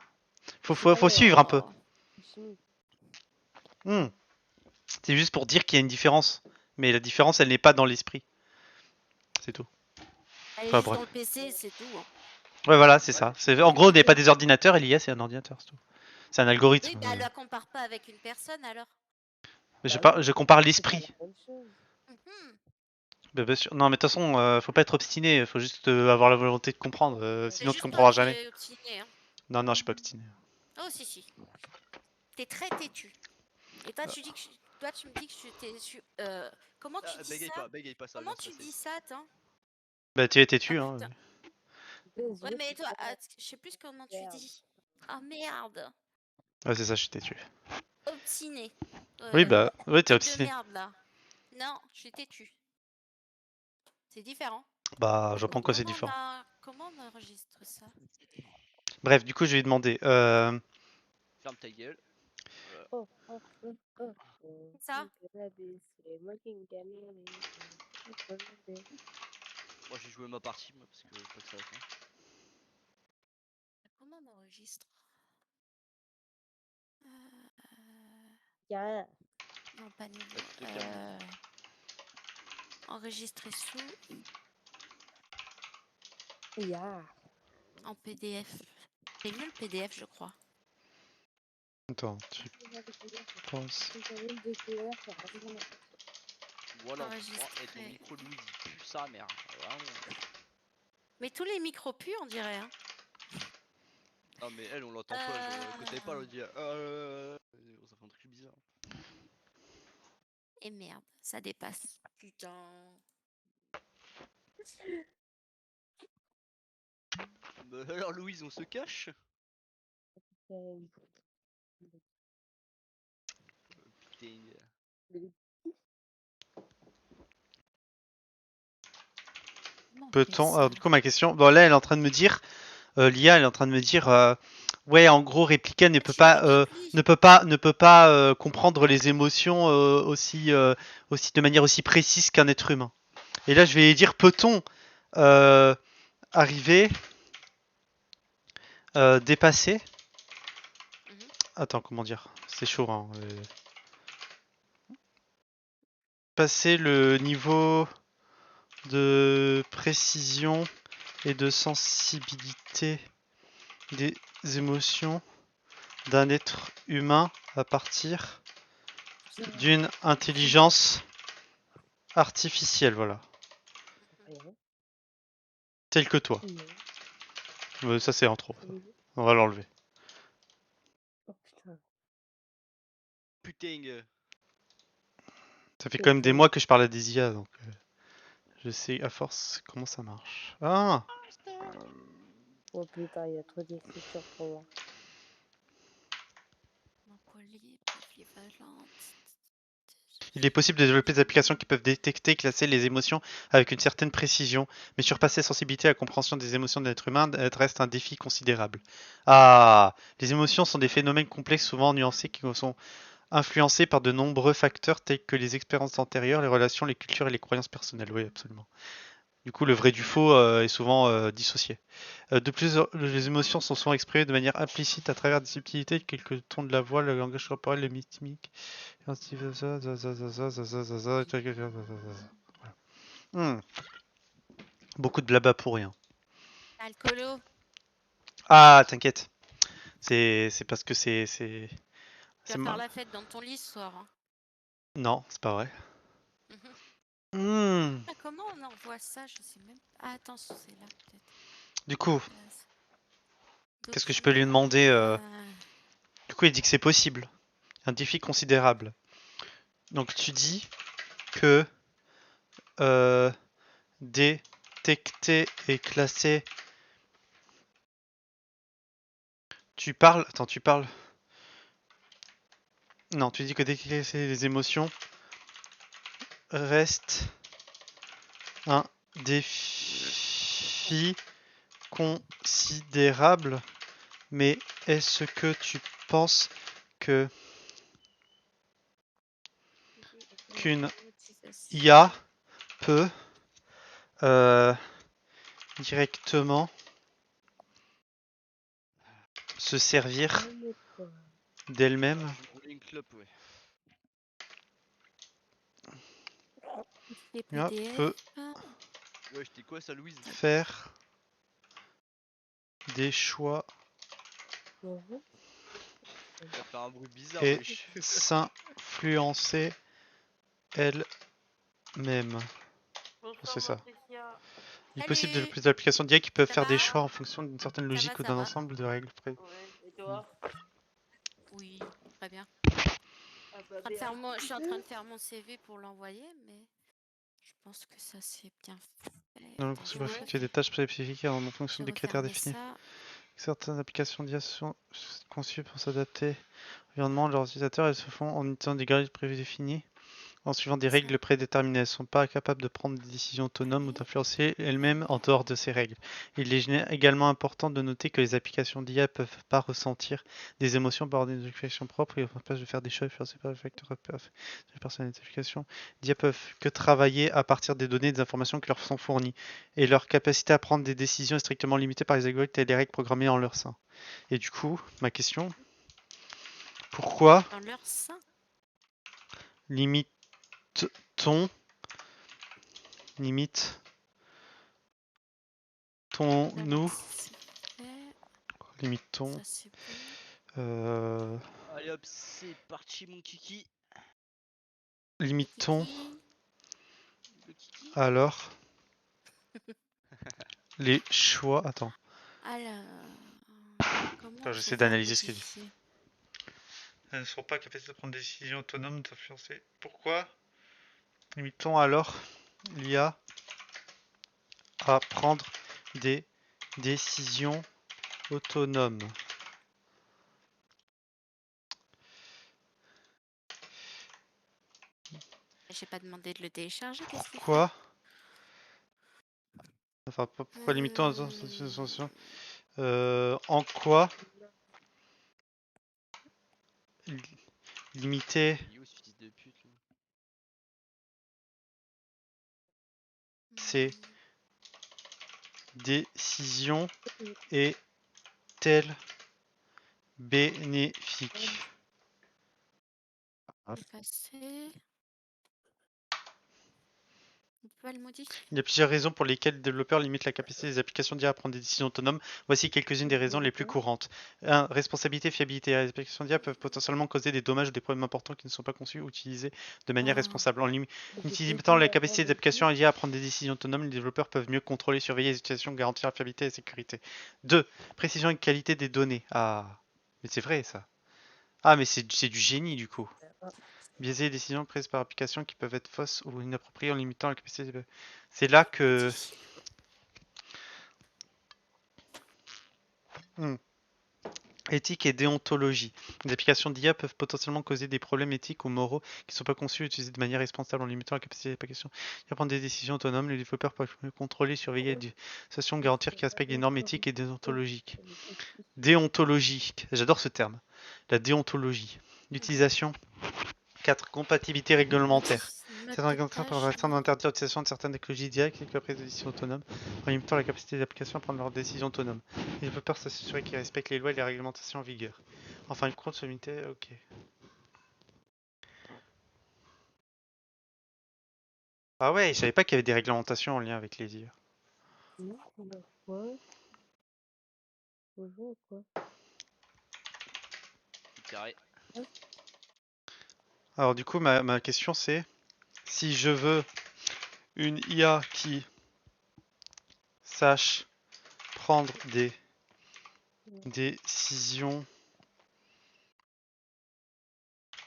Faut suivre un peu. C'est juste pour dire qu'il y a une différence. Mais la différence, elle n'est pas dans l'esprit. C'est tout. Elle est juste dans le PC, c'est tout. Hein. Ouais, voilà, c'est ça. En gros, on n'est pas des ordinateurs et l'IA, c'est un ordinateur, c'est tout. C'est un algorithme. Oui, bah, elle la compare pas avec une personne alors. Mais je compare l'esprit. Bah, bien sûr. Non, mais de toute façon, faut pas être obstiné, faut juste avoir la volonté de comprendre, sinon tu comprendras jamais. Obstiné, hein. Non, non, je suis pas obstiné. Oh, si. T'es très têtu. Et toi, tu dis que toi, tu me dis que je suis. Comment tu dis ça? Bégaye pas ça. Comment tu dis ça, attends? Bah, tu es têtu, hein. Ouais, mais toi, je sais plus comment tu dis. Ah merde. Ouais, c'est ça, je suis têtu. Obstiné. Oui, bah, ouais, t'es obstiné. De merde là. Non, je suis têtu. C'est différent. Bah, je vois pas en quoi c'est différent. Comment on enregistre ça? Bref, du coup, je vais lui demander. Ferme ta gueule. Ça? Moi, j'ai joué ma partie, moi, parce que je pas que ça va faire. Comment on enregistre? Non, pas niveau. Enregistrer sous. En PDF. J'ai lu le PDF, je crois. Attends, tu penses... Voilà, Enregistré. et ton micro Louise, il pue sa mère. Vraiment. Mais tous les micros puent, on dirait. Hein. Non mais elle, on l'entend pas, genre, quand elle parle, on dit ça fait un truc bizarre. Et merde, ça dépasse. Putain. Bah, alors Louise, on se cache? Putain. Peut-on... Alors du coup ma question... Bon là elle est en train de me dire... l'IA elle est en train de me dire... ouais en gros Replica ne peut pas comprendre les émotions aussi de manière aussi précise qu'un être humain. Et là je vais dire peut-on arriver... dépasser... Attends comment dire... C'est chaud hein... passer le niveau de précision et de sensibilité des émotions d'un être humain à partir d'une intelligence artificielle, voilà. Telle que toi. Ça c'est en trop. On va l'enlever. Putain. Ça fait quand même des mois que je parle à des IA, donc je sais à force comment ça marche. Ah! Oh putain, il y a trop d'écriture pour moi. Il est possible de développer des applications qui peuvent détecter et classer les émotions avec une certaine précision, mais surpasser la sensibilité et la compréhension des émotions de l'être humain reste un défi considérable. Ah! Les émotions sont des phénomènes complexes souvent nuancés qui sont influencés par de nombreux facteurs tels que les expériences antérieures, les relations, les cultures et les croyances personnelles. Oui, absolument. Du coup, le vrai du faux est souvent dissocié. De plus, les émotions sont souvent exprimées de manière implicite à travers des subtilités, quelques tons de la voix, le langage corporel, les mimiques. Beaucoup de blabla pour rien. Alcoolo. Ah, t'inquiète. C'est parce que c'est... Tu vas faire la fête dans ton lit ce soir. Hein. Non, c'est pas vrai. Ah, comment on envoie ça? Je sais même pas. Ah, attends, c'est là peut-être. Du coup, qu'est-ce que je peux lui demander Du coup, il dit que c'est possible. Un défi considérable. Donc tu dis que détecter et classer... Tu parles... Attends, tu parles... Non, tu dis que détecter les émotions reste un défi considérable, mais est-ce que tu penses que qu'une IA peut directement se servir d'elle-même peut faire des choix et s'influencer elle-même. C'est ça. Il est possible de plus d'applications d'IA qui peuvent faire des choix en fonction d'une certaine logique ou d'un ensemble de règles près. Et toi? Oui, très bien. Je suis en train de faire mon CV pour l'envoyer, mais je pense que ça c'est bien fait. Non, pour effectuer des tâches spécifiques en fonction des critères définis. Certaines applications d'IA sont conçues pour s'adapter à l'environnement de leurs utilisateurs. Elles se font en utilisant des grilles prédéfinies. En suivant des règles prédéterminées, elles ne sont pas capables de prendre des décisions autonomes ou d'influencer elles-mêmes en dehors de ces règles. Il est également important de noter que les applications d'IA ne peuvent pas ressentir des émotions par des applications propres et ne peuvent pas faire des choix influencés par les facteurs de personnalité. Les applications d'IA peuvent que travailler à partir des données et des informations qui leur sont fournies, et leur capacité à prendre des décisions est strictement limitée par les algorithmes et les règles programmées en leur sein. Et du coup, ma question, pourquoi dans leur sein limite nous Limitons. Ça, c'est bon. Allez hop, c'est parti mon kiki. Limitons. Le kiki. Alors. Les choix. Attends. Alors. Comment J'essaie je vais d'analyser ce qu'il dit. modifier? Elles ne sont pas capables de prendre des décisions autonomes, d'influencer. Pourquoi? Limitons alors l'IA à prendre des décisions autonomes. J'ai pas demandé de le télécharger. Qu'est-ce qu'il fait? Pourquoi? Enfin, pourquoi limitons en quoi limiter ces décisions est-elle bénéfique? Passer. On peut pas le modifier. Il y a plusieurs raisons pour lesquelles les développeurs limitent la capacité des applications d'IA à prendre des décisions autonomes. Voici quelques-unes des raisons les plus courantes. 1. Responsabilité et fiabilité. Les applications d'IA peuvent potentiellement causer des dommages ou des problèmes importants qui ne sont pas conçus ou utilisés de manière responsable. En limitant la capacité des applications d'IA à prendre des décisions autonomes, les développeurs peuvent mieux contrôler, surveiller les utilisations, garantir la fiabilité et la sécurité. 2. Précision et qualité des données. Ah, mais c'est vrai ça. Ah, mais c'est du génie du coup. Biaiser les décisions prises par application qui peuvent être fausses ou inappropriées en limitant la capacité. C'est là que. Éthique et déontologie. Les applications d'IA peuvent potentiellement causer des problèmes éthiques ou moraux qui ne sont pas conçus et utilisés de manière responsable en limitant la capacité des applications d'IA à prendre des décisions autonomes. Les développeurs peuvent contrôler, surveiller les décisions, garantir qu'ils respectent les normes éthiques et déontologiques. Déontologique. J'adore ce terme. La déontologie. L'utilisation. 4. Compatibilité réglementaire. Certains réglementaires permettent d'interdire l'utilisation de certaines technologies d'IA qui la prise de décision autonome en limitant la capacité des applications à prendre leurs décisions autonomes. Les développeurs s'assurent qu'ils respectent les lois et les réglementations en vigueur. Enfin, une compte limité, ok. Ah ouais, je savais pas qu'il y avait des réglementations en lien avec les IA. Non, on a quoi? Bonjour, quoi? Carré. Alors du coup, ma question c'est, si je veux une IA qui sache prendre des décisions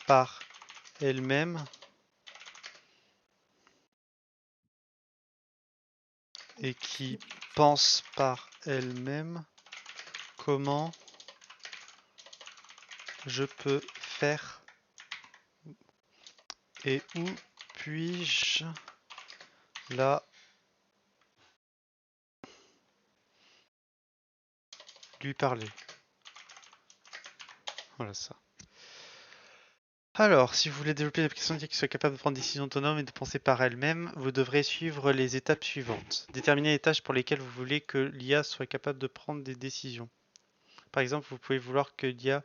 par elle-même et qui pense par elle-même, comment je peux faire et où puis-je la lui parler? Voilà ça. Alors, si vous voulez développer une application qui soit capable de prendre des décisions autonomes et de penser par elle-même, vous devrez suivre les étapes suivantes. Déterminer les tâches pour lesquelles vous voulez que l'IA soit capable de prendre des décisions. Par exemple, vous pouvez vouloir que l'IA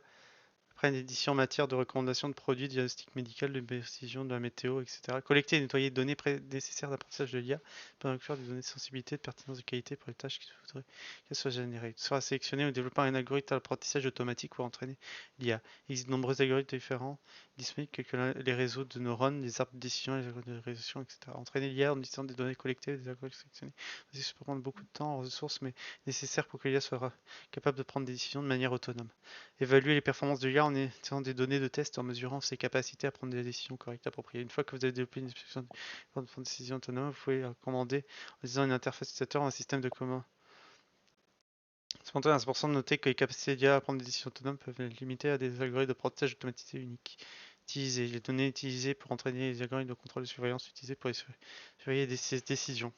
prenne des décisions en matière de recommandation de produits, de diagnostic médical, de précision de la météo, etc. Collecter et nettoyer les données nécessaires d'apprentissage de l'IA pour inclure des données de sensibilité, de pertinence, de qualité pour les tâches qu'il faudrait qu'elles soient générées. Il sera sélectionné ou développé un algorithme d'apprentissage automatique pour entraîner l'IA. Il existe de nombreux algorithmes différents disponibles, tels que les réseaux de neurones, les arbres de décision, les algorithmes de résolution, etc. Entraîner l'IA en utilisant des données collectées, des algorithmes sélectionnés. Ça peut prendre beaucoup de temps en ressources, mais nécessaire pour que l'IA soit capable de prendre des décisions de manière autonome. Évaluer les performances de l'IA en utilisant des données de test et en mesurant ses capacités à prendre des décisions correctes appropriées. Une fois que vous avez développé une application de prendre des décisions autonomes, vous pouvez la commander en utilisant une interface utilisateur ou un système de commun. Cependant, c'est important de noter que les capacités d'IA à prendre des décisions autonomes peuvent être limitées à des algorithmes d'apprentissage automatisés uniques. Les données utilisées pour entraîner les algorithmes de contrôle de surveillance utilisés pour surveiller ces décisions.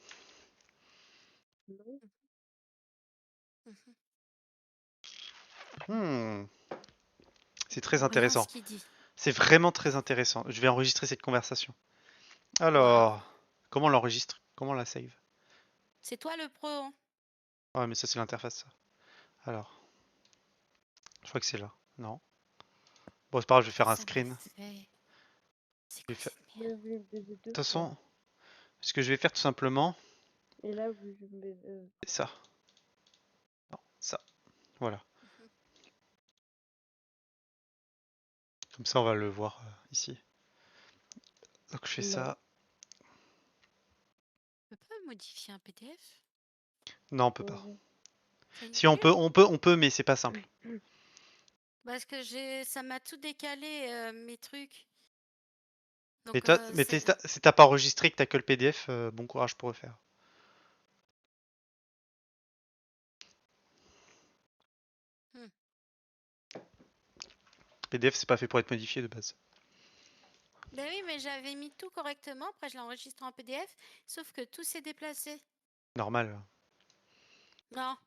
C'est très intéressant. C'est vraiment très intéressant. Je vais enregistrer cette conversation. Alors, comment on l'enregistre? Comment on la save? C'est toi le pro. Hein. Ouais, mais ça c'est l'interface. Ça. Alors, je crois que c'est là. Non. Bon, c'est pas grave, je vais faire un screen. De toute façon, ce que je vais faire tout simplement. Et là, vous... C'est ça. Non, ça. Voilà. Comme ça, on va le voir ici. Donc je fais Non. ça. On peut pas modifier un PDF? Non, on peut pas. Ça y Si on est? peut, mais c'est pas simple. Parce que ça m'a tout décalé mes trucs. Mais Donc si t'as pas enregistré que t'as que le PDF, bon courage pour le faire. PDF, c'est pas fait pour être modifié de base. Ben oui, mais j'avais mis tout correctement, après je l'ai enregistré en PDF, sauf que tout s'est déplacé. Normal. Non.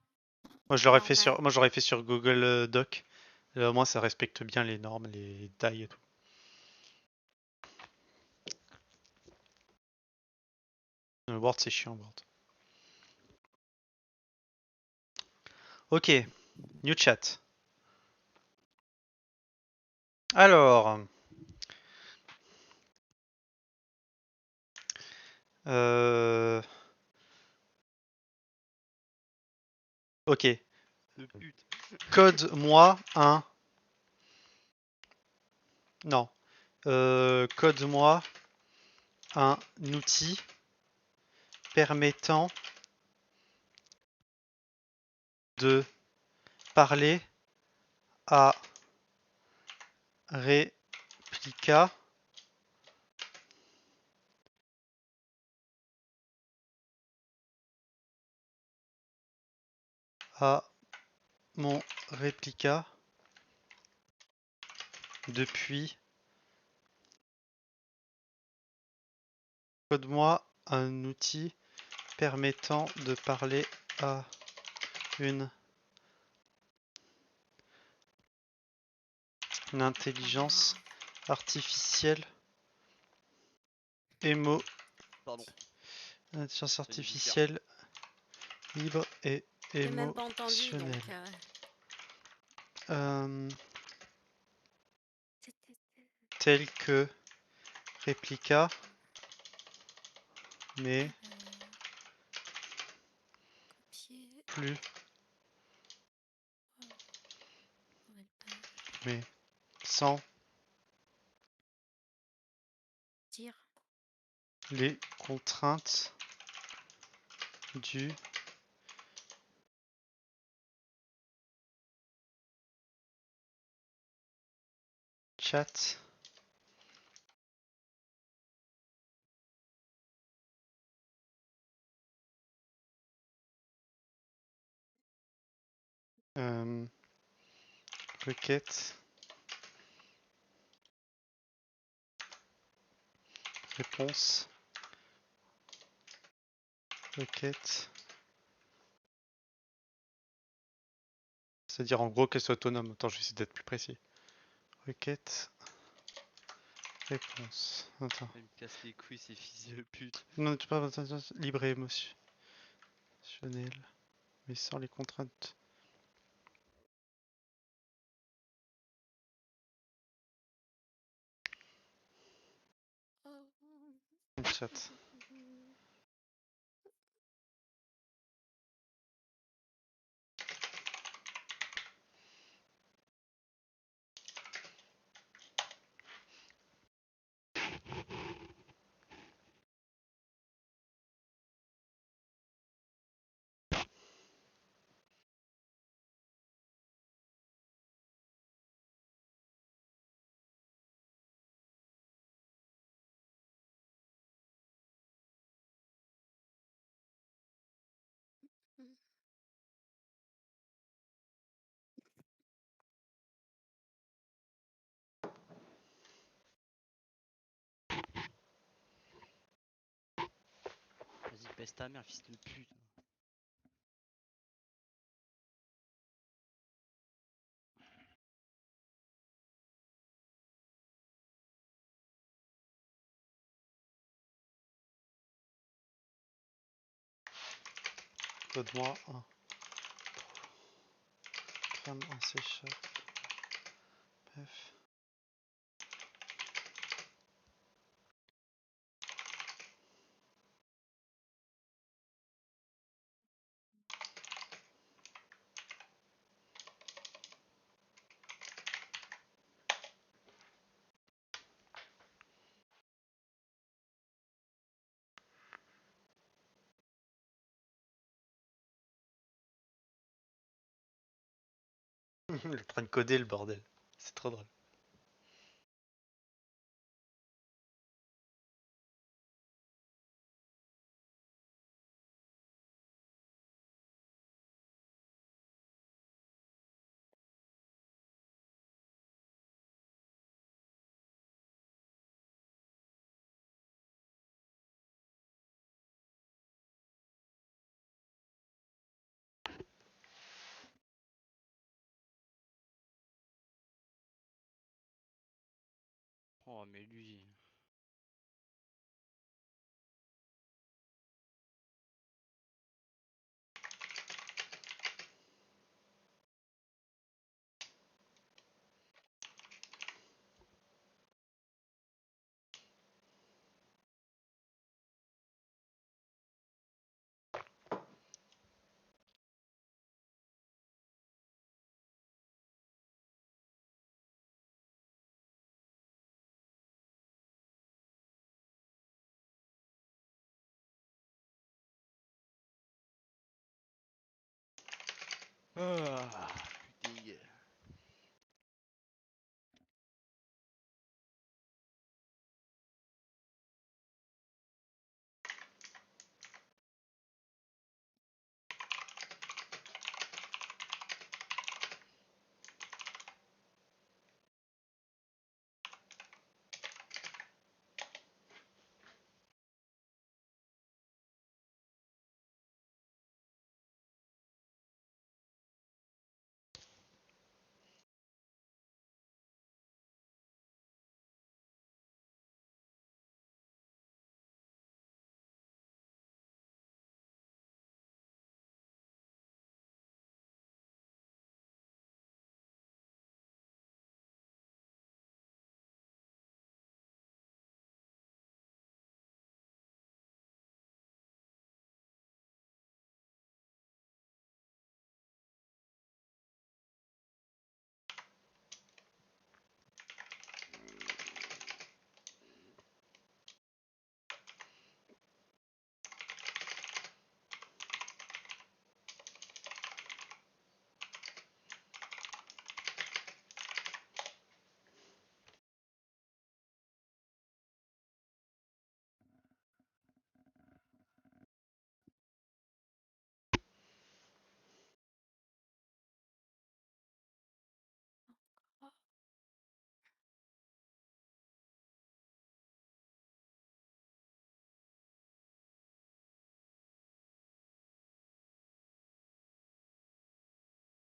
Moi, j'aurais fait sur Google Doc. Au moins, ça respecte bien les normes, les tailles et tout. Word, c'est chiant, Word. Ok, new chat. Alors, ok. Code-moi un. Non. Code-moi un outil permettant de parler à réplica à mon réplica depuis. Code-moi un outil permettant de parler à une intelligence artificielle Pardon. Intelligence artificielle libre et J'ai même pas entendu, émotionnelle. donc... Tel que réplica, mais plus, mais sans Dire. les contraintes du chat. Requête. Réponse. Requête. C'est-à-dire en gros qu'elle soit autonome. Attends, je vais essayer d'être plus précis. Requête. Réponse. Attends. Il me casse les couilles, ces fils de pute. Non, tu parles libre et émotionnel, mais sans les contraintes. Chat. Vas-y, baisse ta mère, fils de pute. Code-moi un. Crame un C#. Bref. Il est en train de coder le bordel. C'est trop drôle. Oh, mais lui. Ah, putain.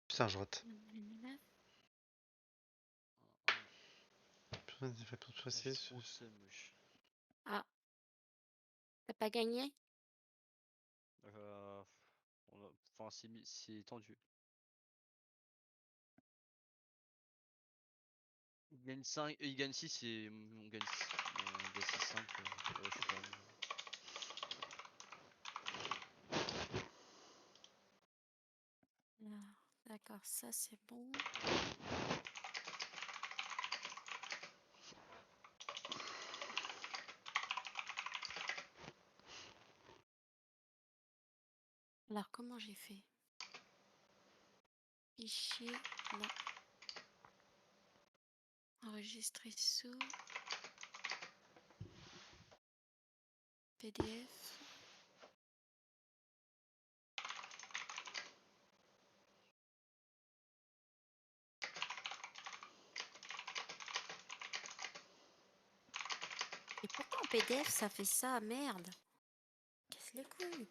Putain, je rate. Ah, t'as pas gagné? Enfin, c'est tendu. Il gagne 5, il gagne 6 et on gagne 6. On gagne 6-5. Ouais, je sais pas. Alors, d'accord, ça c'est bon. Alors, comment j'ai fait? Fichier, non. Enregistrer sous PDF. Et pourquoi en PDF ça fait ça? Merde. Casse les couilles.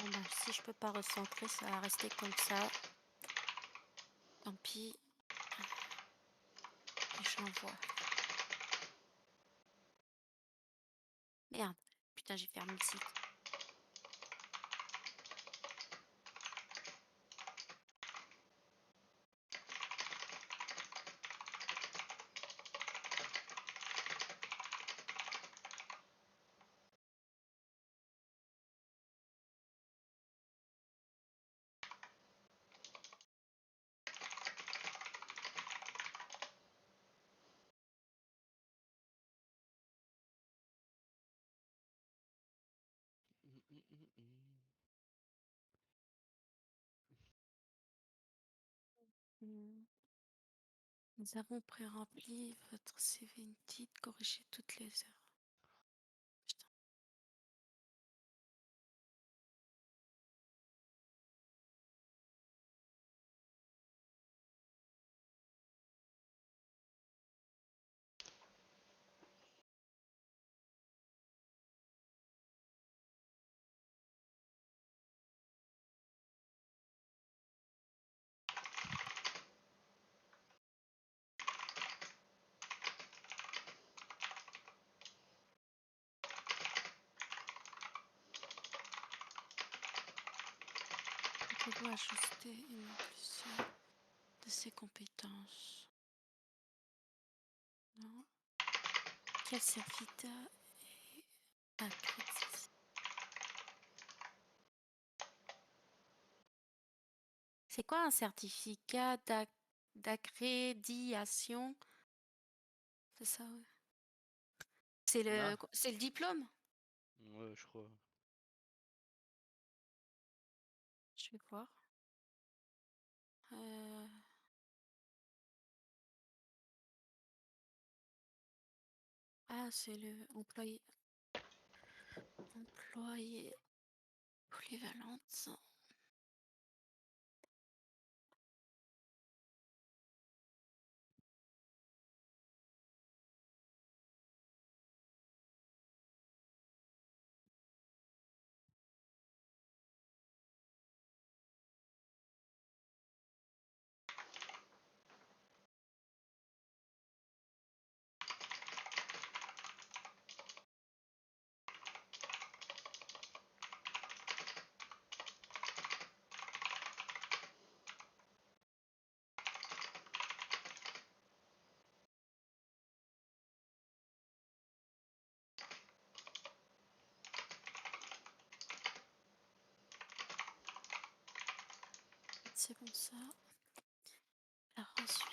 Bon bah si je peux pas recentrer, ça va rester comme ça. Tant pis. Et je l'envoie. Merde. Putain, j'ai fermé le site. Nous avons pré-rempli votre CV Indeed, corrigé toutes les erreurs. Putain. On doit ajuster une ou plusieurs de ses compétences. Non. Quel certificat est accrédité? C'est quoi un certificat d'accréditation? C'est ça, ouais. C'est le diplôme? Ouais, je crois. Je vais voir. Ah, c'est le employé polyvalente. C'est bon ça. Alors ensuite.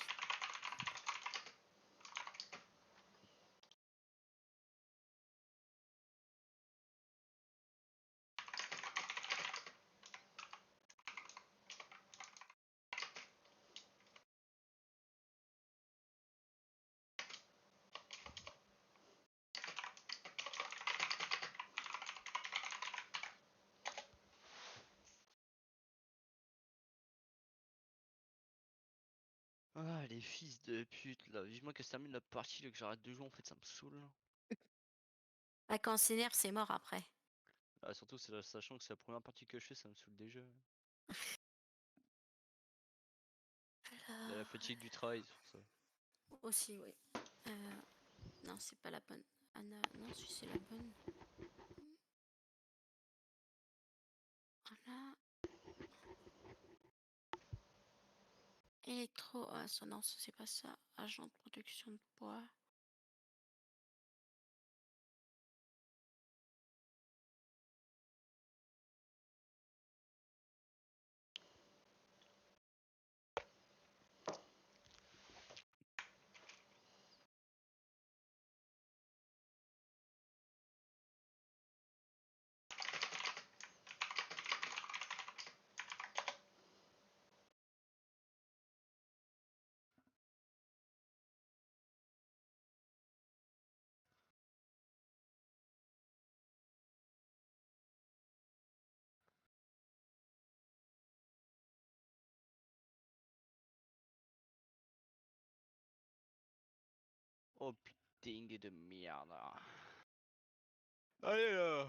Ah, les fils de pute là, vivement qu'elle se termine la partie là, que j'arrête de jouer en fait, ça me saoule. Ah, quand on s'énerve, c'est mort après. Ah, surtout sachant que c'est la première partie que je fais, ça me saoule déjà. Il y a la fatigue du travail sur ça. Aussi, oui. Non, c'est pas la bonne. Anna, non, si c'est la bonne. Voilà. Électro. Ah, ça, non, c'est pas ça. Agent de production de bois. Oh putain de merde. Allez là.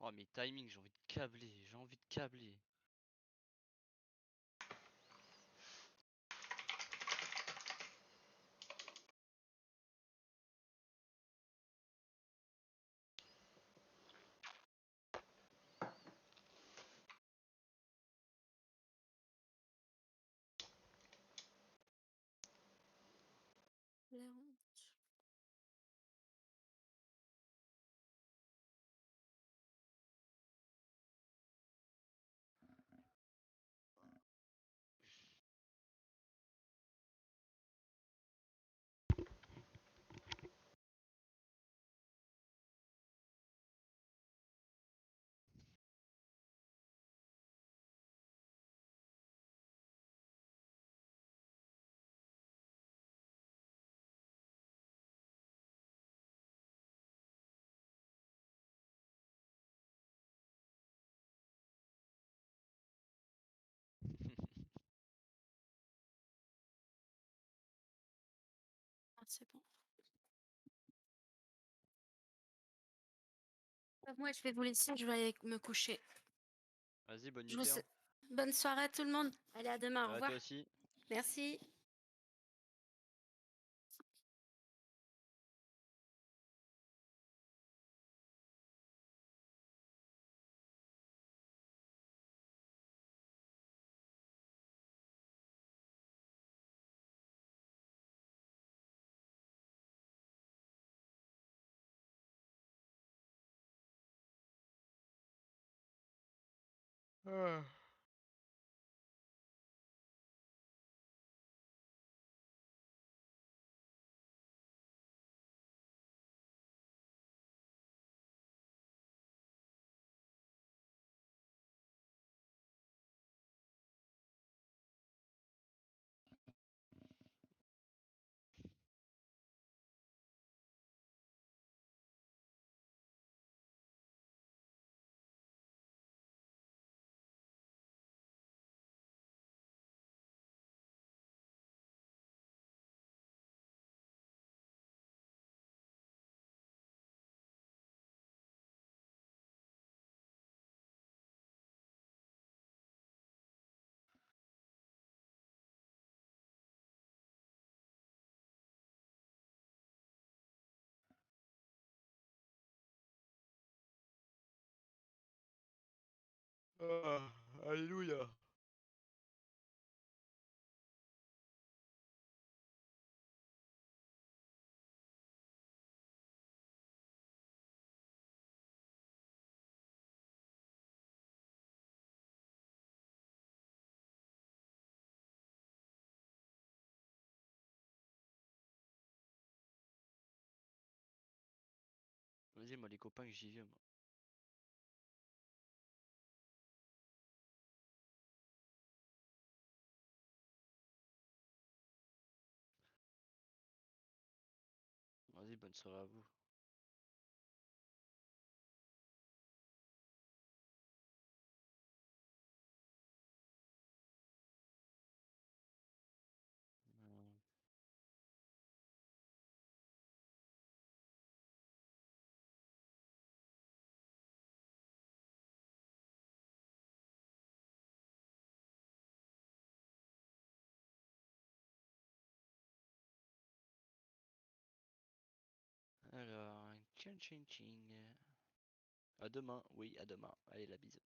Oh mais timing, j'ai envie de câbler, j'ai envie de câbler. La honte. Ah, c'est bon. Moi, je vais vous laisser, je vais aller me coucher. Vas-y, bonne Je nuit. vous... Bonne soirée à tout le monde. Allez, à demain, au À revoir. toi aussi. Merci. Ah. Alléluia. Vas-y, moi les copains, j'y viens. Moi. Vas-y, bonne soirée à vous. Alors, tchin tchin tchin. À demain, oui, à demain. Allez, la bise.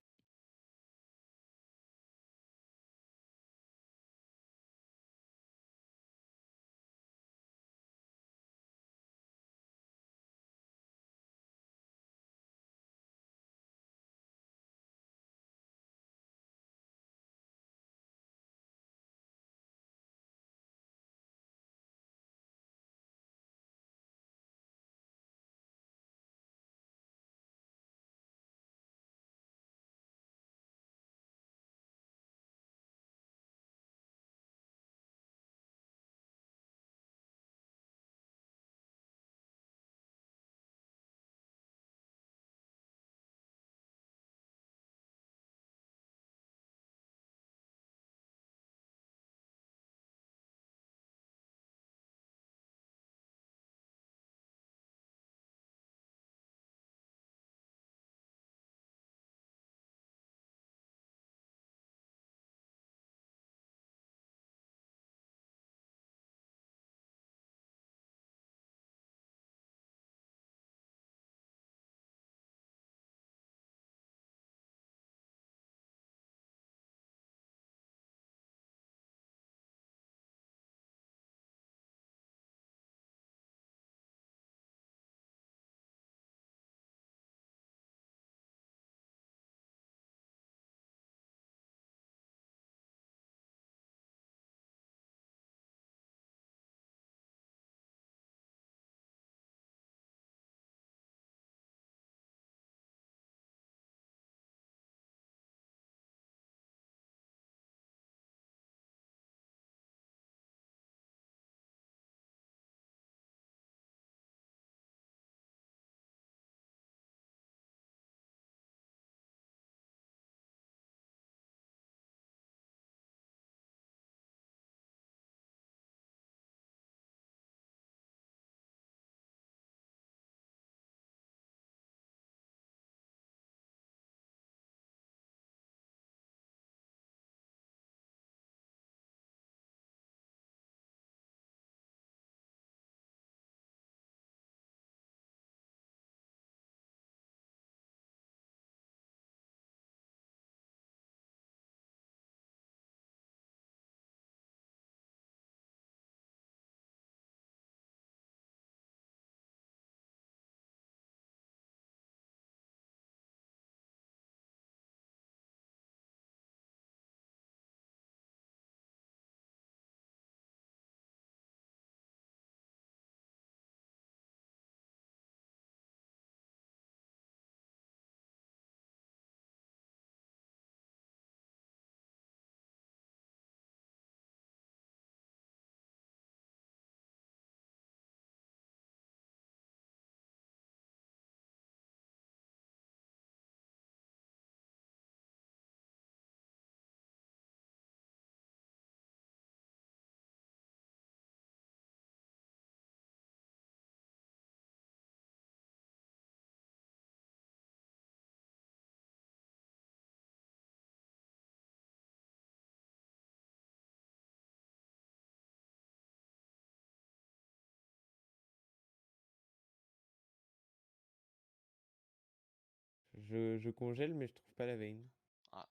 je congèle, mais je trouve pas la veine. Ah.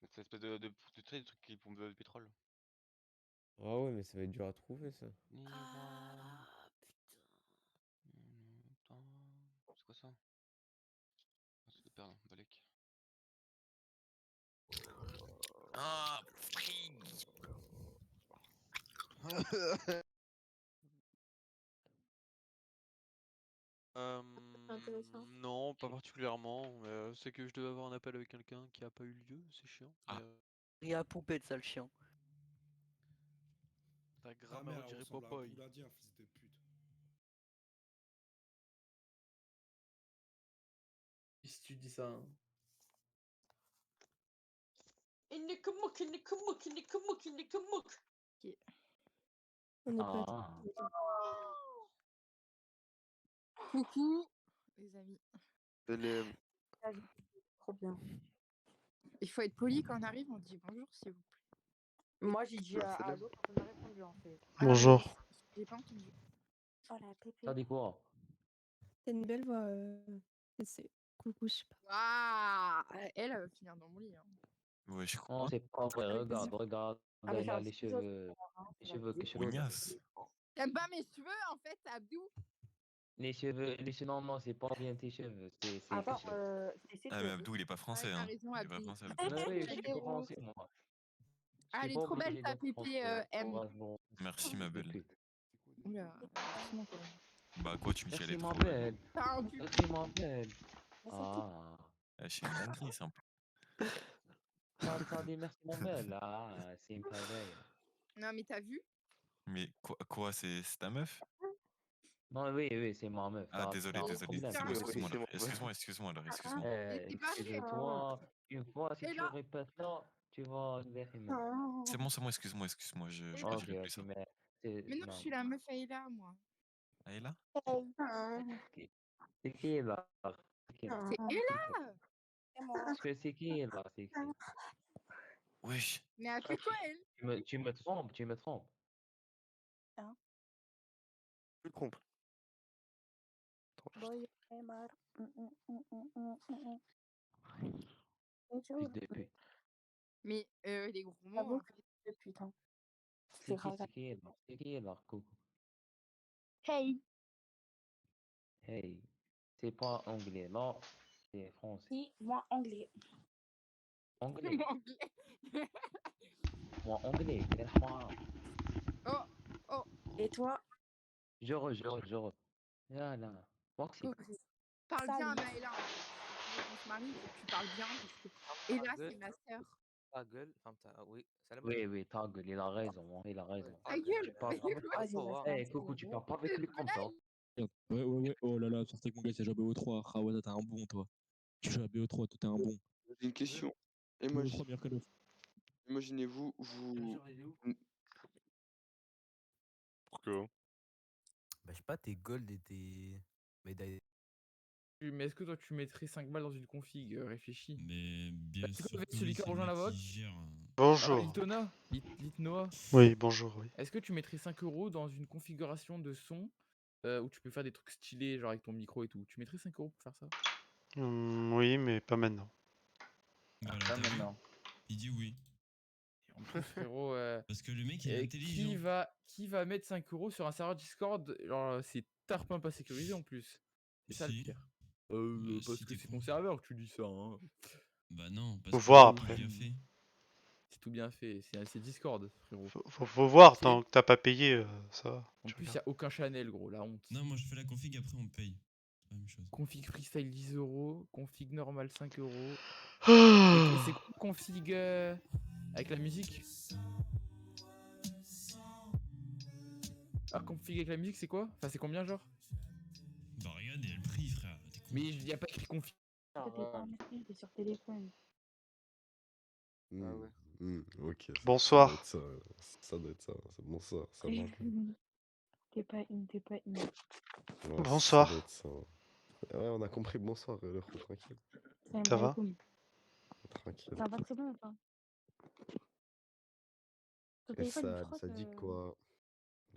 C'est une espèce de truc qui pompe de pétrole. Ah ouais, mais ça va être dur à trouver, ça. Ah, C'est quoi ça? Ah, c'est des perles, Balek. Ah, frig. Intéressant. Non, pas particulièrement. C'est que je devais avoir un appel avec quelqu'un qui a pas eu lieu, c'est chiant. Ria Poupette, sale chien. Ta Ta grammaire, mère on elle dirait ressemble à un Popeye. bouladier, fils de pute. Si tu dis ça. Hein. On n'est pas Ah. Coucou, les amis. Trop bien. Il faut être poli quand on arrive, on dit bonjour s'il vous plaît. Moi, j'ai dit allô quand on m'a répondu en fait. Bonjour. J'ai pas entendu. Oh la pépé. Ça dit quoi? T'as une belle voix. C'est coucou, je sais pas. Waouh, elle va finir dans mon lit. Hein. Ouais, je Non, crois. c'est pas vrai, Avec regarde, plaisir. regarde. Ah, mais Elle a ça les aussi, ça, cheveux. Les cheveux, les cheveux. Oignasse. T'aimes pas mes cheveux en fait, Abdou? Les cheveux, non, c'est pas bien tes cheveux, c'est tes Attends, cheveux. Ah, mais Abdou, il est pas français, t'as hein. raison, Il est pas Abdou. français, Mais Abdou. oui, je suis pas français, moi. Je Elle suis est pas trop belle obligé ta d'être pépé, français. M. Franchement, Merci, ma belle. pute. Oula, doucement, quoi. Bah, quoi, tu me dis qu'elle Merci, est ma trop belle. belle. T'as un cul. Merci, ma belle. Ah. Ah, c'est une dinguerie, ça. Ça dit merci, ma belle. Ah, c'est une pareille. Non mais t'as vu? Mais quoi, c'est ta meuf? Non, oui, c'est ma meuf. Ah, T'as désolé, un désolé. problème. Excuse-moi alors, excuse-moi. Excuse-moi. Une fois, si Et tu là répètes là, tu vas vers une C'est bon, excuse-moi, je Ok, redirai plus ok, ça. mais Mais non, je suis la meuf Ayla, moi. Ah, elle est là? C'est qui là? C'est qui? C'est Ayla! Parce que c'est qui là? C'est qui? Wesh. Mais elle fait quoi, elle? Tu me trompes, tu me trompes. Hein? Je te trompe. Boy, Neymar. Fils de pute. Mais les gros mots, J'avoue en que fait. de putain. C'est grave. qui là? C'est qui là? Coucou. Hey. Hey. C'est pas anglais, non, c'est français. Si, moi anglais. Anglais. Anglais. Moi anglais. Oh. Et toi? Je re. Voilà. Maxi. Parle Salut. bien à Maëla, en fait. Si tu veux qu'on se marie, il faut que tu parles bien, parce que Ayla, c'est ma sœur. Ta gueule, oui, salam. Oui, ta gueule, il a raison, il a raison. Ta gueule. Tu parles pas avec Ouais, coucou, tu parles pas avec lui comme ça. Ouais. Oh là là, sortez avec mon gars, c'est joué à BO3. Ah ouais, t'es un bon, toi. Tu joues à BO3, toi, t'es un bon. J'ai une question. BO3, meilleur que Imaginez-vous, Pourquoi? Bah, je sais pas, tes gold et tes médailles. Mais est-ce que toi tu mettrais 5 balles dans une config? Réfléchis. Mais bien Tu sûr connais que celui oui, qui a c'est rejoint moi la VOC? qui gère. Bonjour. Litona? Litnoa? Oui, bonjour, oui. Est-ce que tu mettrais 5 € dans une configuration de son où tu peux faire des trucs stylés, genre avec ton micro et tout? Tu mettrais 5 € pour faire ça? Oui, mais pas maintenant. Voilà, Pas t'as vu? maintenant. Il dit oui. En plus, frérot, Parce que le mec, il est intelligent. qui va mettre 5 € sur un serveur Discord? Genre, c'est tarpin pas sécurisé en plus. C'est ça le Si. pire. Parce si, que t'es c'est con. ton serveur que tu dis ça. Hein. Bah non, parce Faut que voir c'est après. bien fait. C'est tout bien fait. C'est Discord, frérot. Faut voir, C'est- tant que t'as pas payé, ça va. En plus, il n'y a aucun channel, gros, la honte. Non, moi je fais la config, après on me paye. C'est la même chose. Config freestyle 10 €, config normal 5 €. Ah. Et c'est quoi le config avec la musique? Alors, config avec la musique, c'est quoi? Enfin, c'est combien, genre? Bah regarde, il y a le prix, frère. Mais il n'y a pas écrit config. T'es sur téléphone. Ok. Bonsoir. Ça doit être ça. C'est bon, ça marche. T'es pas une. Ouais, Bonsoir. Ça doit être ça. Ouais, on a compris. Bonsoir, le tranquille. Ça va? Tranquille. Ça va très bien, enfin. Ton Et téléphone, il ça frotte. dit quoi?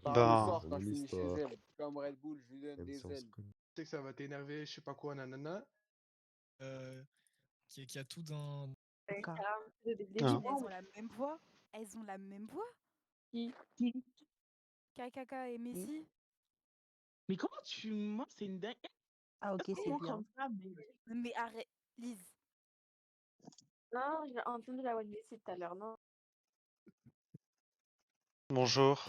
Ben- soir, quand Une je finis chez histoire. elle, comme Red Bull, je lui donne Même des si on se ailes. connaît. Tu sais que ça va t'énerver, je sais pas quoi, nanana. qui a tout dans. D'accord. Ah. Elles ont la même voix. Elles ont la même voix. Qui KKK et Messi. Mais comment tu. Moi, c'est une dingue. Ah ok, c'est Comment bien. comme ça, mais. Mais arrête, Lise. Non, j'ai entendu la voix de Messi tout à l'heure, non? Bonjour.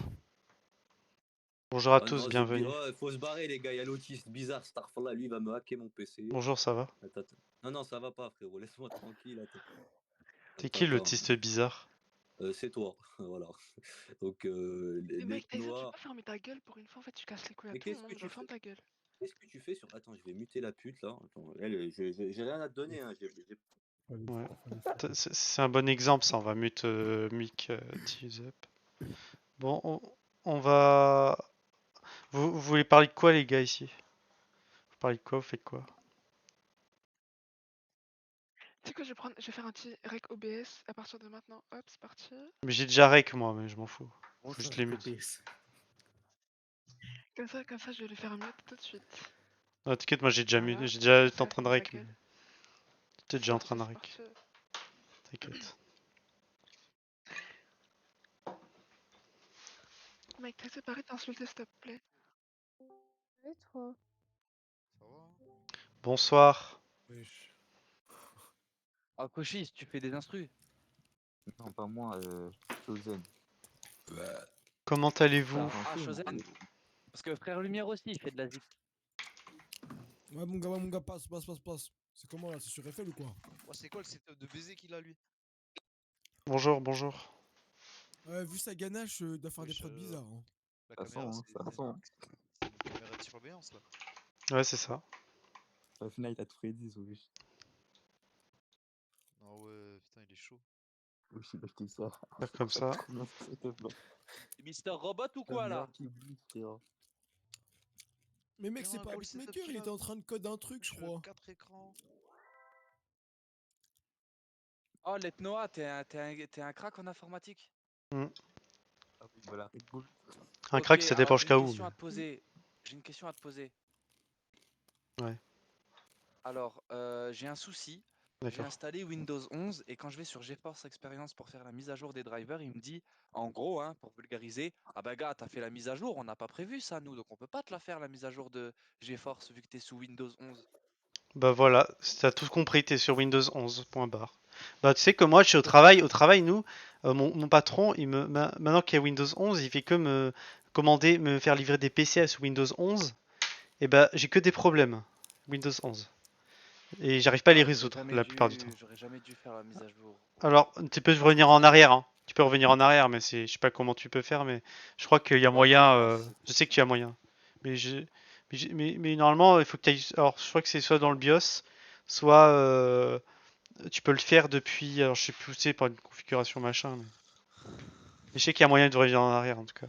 Bonjour à Ah tous, non, bienvenue. faut se barrer, les gars. Il y a l'autiste bizarre, Starfall, lui, il va me hacker mon PC. Bonjour, ça va? Attends. Non, non, ça va pas, frérot. Laisse-moi tranquille. T'es qui l'autiste bizarre? C'est toi, voilà. Donc, Mais mec, Tyson, tu Noah. peux pas fermer ta gueule pour une fois, en fait, tu casses les couilles à Mais tout le qu'est-ce que monde, tu genre, fais? ferme ta gueule. Qu'est-ce que tu fais sur. Attends, je vais muter la pute là. Attends, elle, j'ai rien à te donner. Hein. Ouais. C'est un bon exemple, ça. On va mute Mick Up. Bon, on va. Vous voulez parler de quoi, les gars, ici? Vous parlez de quoi? Vous faites quoi? Tu sais quoi, je vais faire un petit rec OBS à partir de maintenant. Hop, c'est parti. Mais j'ai déjà rec, moi, mais je m'en fous. Bon, Faut ça, juste les mute. Comme ça, je vais lui faire un mute tout de suite. Ah, t'inquiète, moi j'ai déjà Voilà, mute. J'ai déjà été ça en train de ferme ta rec. gueule. T'es déjà en train de C'est rec. parti. T'inquiète. Mec, t'as séparé, t'as insulté, s'il te plaît. Et toi? Bonsoir. Ah, Cochis, tu fais des instrus? Non, pas moi, Chosen. Comment allez-vous? Ah, Chosen? Parce que Frère Lumière aussi, il fait de la zik. Ouais, mon gars, passe. C'est comment là? C'est sur FL ou quoi? Oh, c'est quoi le setup de baiser qu'il a lui? Bonjour, bonjour. Vu sa ganache, il doit faire des prods bizarres. Hein. La Ça caméra, sent, c'est ça sent. une caméra de surveillance là. Ouais, c'est ça. Au final, il a tout Freddy, oui. Ah ouais, putain, il est chaud. Oui, je te dis ça. Faire comme ça. Mister Robot ou quoi là? Mais mec, Tiens, c'est pas gros, le setup Beatmaker, qu'il il a. était en train de coder un truc, je crois. 4 écrans. Oh, Let Noah, t'es un crack en informatique. Hmm. Ah oui, voilà. Un Ok, crack, ça dépend alors j'ai jusqu'à une où. question à te poser. J'ai une question à te poser. Ouais. Alors, j'ai un souci. J'ai D'accord. installé Windows 11 et quand je vais sur GeForce Experience pour faire la mise à jour des drivers, il me dit, en gros, hein, pour vulgariser, ah bah gars, t'as fait la mise à jour, on n'a pas prévu ça nous, donc on peut pas te la faire la mise à jour de GeForce vu que t'es sous Windows 11. Bah voilà, t'as tout compris, t'es sur Windows 11, point barre. Bah tu sais que moi je suis au travail, nous, mon patron, maintenant qu'il y a Windows 11, il fait que me commander, me faire livrer des PC sous Windows 11, et bah j'ai que des problèmes, Windows 11. Et j'arrive pas à les résoudre la plupart du temps. J'aurais jamais dû faire la mise à jour. Alors, tu peux revenir en arrière, hein. Tu peux revenir en arrière, mais je sais pas comment tu peux faire, mais je crois qu'il y a moyen, je sais que tu as moyen. Mais normalement, il faut que tu ailles, alors je crois que c'est soit dans le BIOS, soit tu peux le faire depuis, alors je sais plus où c'est, par une configuration machin, mais je sais qu'il y a moyen de revenir en arrière en tout cas.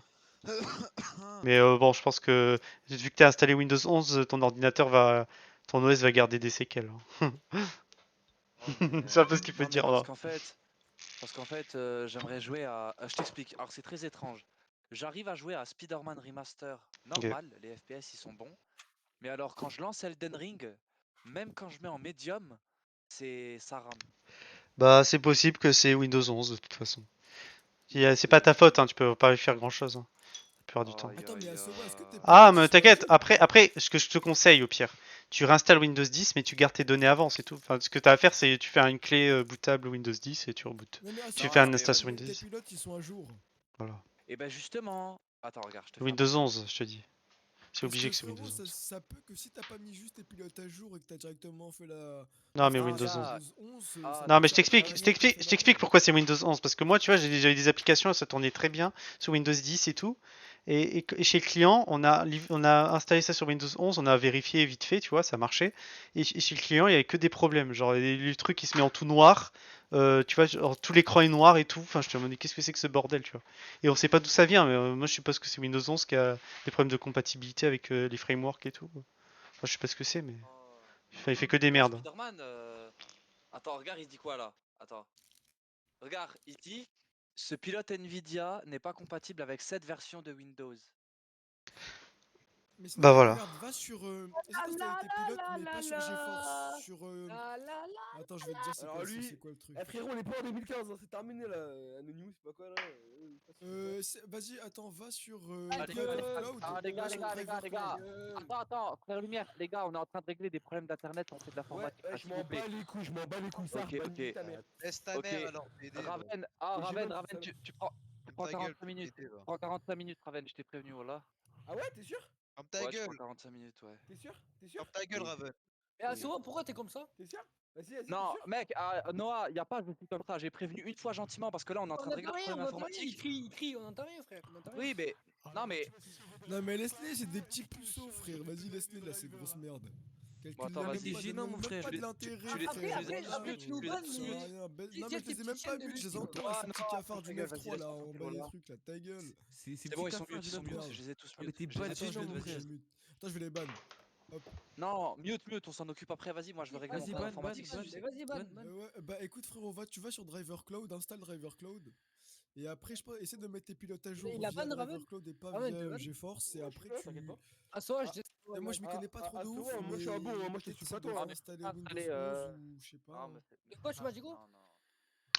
Mais bon, je pense que vu que tu as installé Windows 11, ton OS va garder des séquelles. Hein. C'est un peu ce qu'il peut Non, mais dire. parce qu'en fait, j'aimerais jouer à. Je t'explique. Alors c'est très étrange. J'arrive à jouer à Spider-Man Remaster normal, les FPS ils sont bons. Mais alors quand je lance Elden Ring, même quand je mets en médium, ça rame. Bah, c'est possible que c'est Windows 11 de toute façon. C'est pas ta faute, hein, tu peux pas y faire grand chose, hein, la plupart du temps. Attends, mais est-ce que tes Ah, pilotes, mais ils sont à t'inquiète, jour? après, ce que je te conseille au pire, tu réinstalles Windows 10, mais tu gardes tes données avant, c'est tout. Enfin, ce que t'as à faire, c'est tu fais une clé bootable Windows 10 et tu rebootes. Non, mais Tu est-ce fais un que installation Windows tes 10. pilotes, ils sont à jour? Voilà. Et ben justement. Attends, regarde, je te fais un Windows truc. 11, je te dis. C'est Parce obligé que que c'est Windows frérot, 11. ça peut que si t'as pas mis juste tes pilotes à jour et que t'as directement fait la. Non, mais la Windows installation 11. Windows 11, Ah, Non, mais je ça va venir tout à fait t'explique pourquoi c'est Windows 11. Parce que moi, tu vois, j'ai eu des applications, ça tournait très bien sur Windows 10 et tout. Et chez le client, on a installé ça sur Windows 11, on a vérifié vite fait, tu vois, ça marchait. Et chez le client, il y avait que des problèmes. Genre, le truc qui se met en tout noir. Tu vois, genre, tout l'écran est noir et tout. Enfin, je te demandais qu'est-ce que c'est que ce bordel, tu vois. Et on sait pas d'où ça vient, mais moi, je suppose que c'est Windows 11 qui a des problèmes de compatibilité avec les frameworks et tout. Enfin, je sais pas ce que c'est, mais. Enfin, il fait que des Regarde, merdes. Spider-Man. Attends, regarde, il dit quoi là? Attends. Regarde, il dit ce pilote Nvidia n'est pas compatible avec cette version de Windows. Mais sinon, Bah voilà. regarde, va sur. Essaie d'installer tes pilotes, mais pas sur GeForce. Sur. Attends, je vais te dire c'est Alors quoi, lui, c'est quoi le truc. eh frérot, on est pas en 2015, hein, c'est terminé là. Anonymous, c'est pas quoi là. Vas-y, attends, va sur. Les gars. Attends, frère Lumière, les gars, on est en train de régler des problèmes d'internet, on fait de l'informatique. Ouais, je m'en bats les couilles, ça. Ok. Laisse ta mère alors. Raven, tu prends 45 minutes. Prends 45 minutes, Raven, je t'ai prévenu, voilà. Ah ouais, t'es sûr? Ferme ta Ouais, gueule. je prends 45 minutes, ouais. T'es sûr? Ferme ta gueule, Raven. Mais Asuro, pourquoi t'es comme ça? T'es sûr? Vas-y. Non, mec, Noah, y a pas je suis comme ça, j'ai prévenu une fois gentiment parce que là on est en train de régler un problème informatique. Il crie, on entend rien, frère. Oui, mais. Non, mais. Non, mais laisse-les, c'est des petits puceaux, frère. Vas-y, laisse-les là, c'est grosse merde. Bon, attends, vas-y. C'est gênant, mon frère. Pas de l'intérêt, frère. Non, mais je les ai même pas vus, je les entends, ces petits cafards du 9-3 là, en bas des trucs là, ta gueule. C'est bon, ils sont mute, je les ai tous mute. T'es pas gênant, mon frère. Attends, je vais les ban. Non, mute, on s'en occupe après, vas-y, moi je veux régler mon problème informatique. Vas-y, ban. Bah écoute frérot, tu vas sur Driver Cloud, installe Driver Cloud. Et après, essaie de mettre tes pilotes à jour via Driver Cloud et pas via GeForce. Et après, tu. Et moi, je m'y connais pas trop de ouf. Moi, je suis un bon, moi, je te suis pas toi. Installer Windows 11 ou je sais pas. Quoi, tu m'as dit quoi?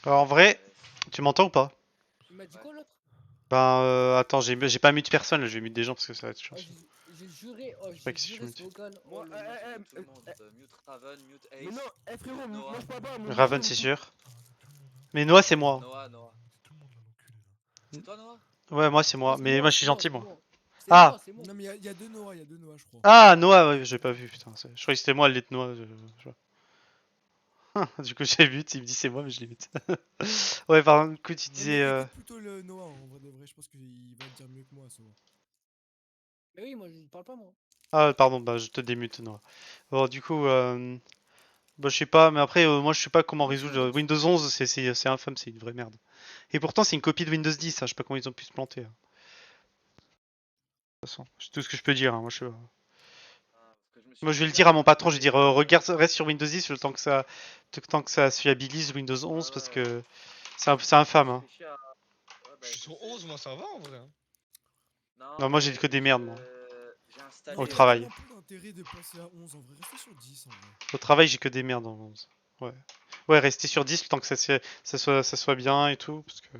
Alors en vrai, tu m'entends ou pas? Tu m'as dit quoi l'autre? Ben attends, j'ai pas mute personne là, je vais mute des gens parce que ça va être chiant. J'ai juré, ce vocal. Moi, mute Raven, mute Ace. Mais non, frérot, moi je parle pas. Raven, c'est sûr. Mais Noah, c'est moi. Noah. C'est toi, Noah? Ouais, moi, c'est moi. Mais moi, je suis gentil, moi. Ah! Non, mais il y a deux Noah, je crois. Ah, Noah, ouais, j'ai pas vu, putain. Je croyais que c'était moi, le lit de Noah. Du coup, j'ai mute, il me dit c'est moi, mais je l'ai mute. Ouais, par contre, tu disais. Plutôt le Noah, en vrai de vrai, je pense qu'il va te dire mieux que moi, ça. Mais oui, moi, je parle pas, moi. Ah, pardon, bah, je te démute, Noah. Bon, du coup, bah, je sais pas, mais après, moi, je sais pas comment résoudre. Windows 11, c'est infâme, c'est une vraie merde. Et pourtant, c'est une copie de Windows 10, hein, je sais pas comment ils ont pu se planter. Hein. De toute façon, c'est tout ce que je peux dire, hein, moi, je vais le dire à mon patron, je vais dire, regarde, reste sur Windows 10 le temps que ça se fiabilise Windows 11, parce que c'est infâme. Hein. Je suis sur 11, moi, ça va, en vrai. Non, moi, j'ai que des merdes, moi. Au travail. De passer à 11 en vrai, restez sur 10 en vrai. Au travail, j'ai que des merdes en 11. Ouais. Ouais, restez sur 10 le temps que ça soit bien et tout. Parce que...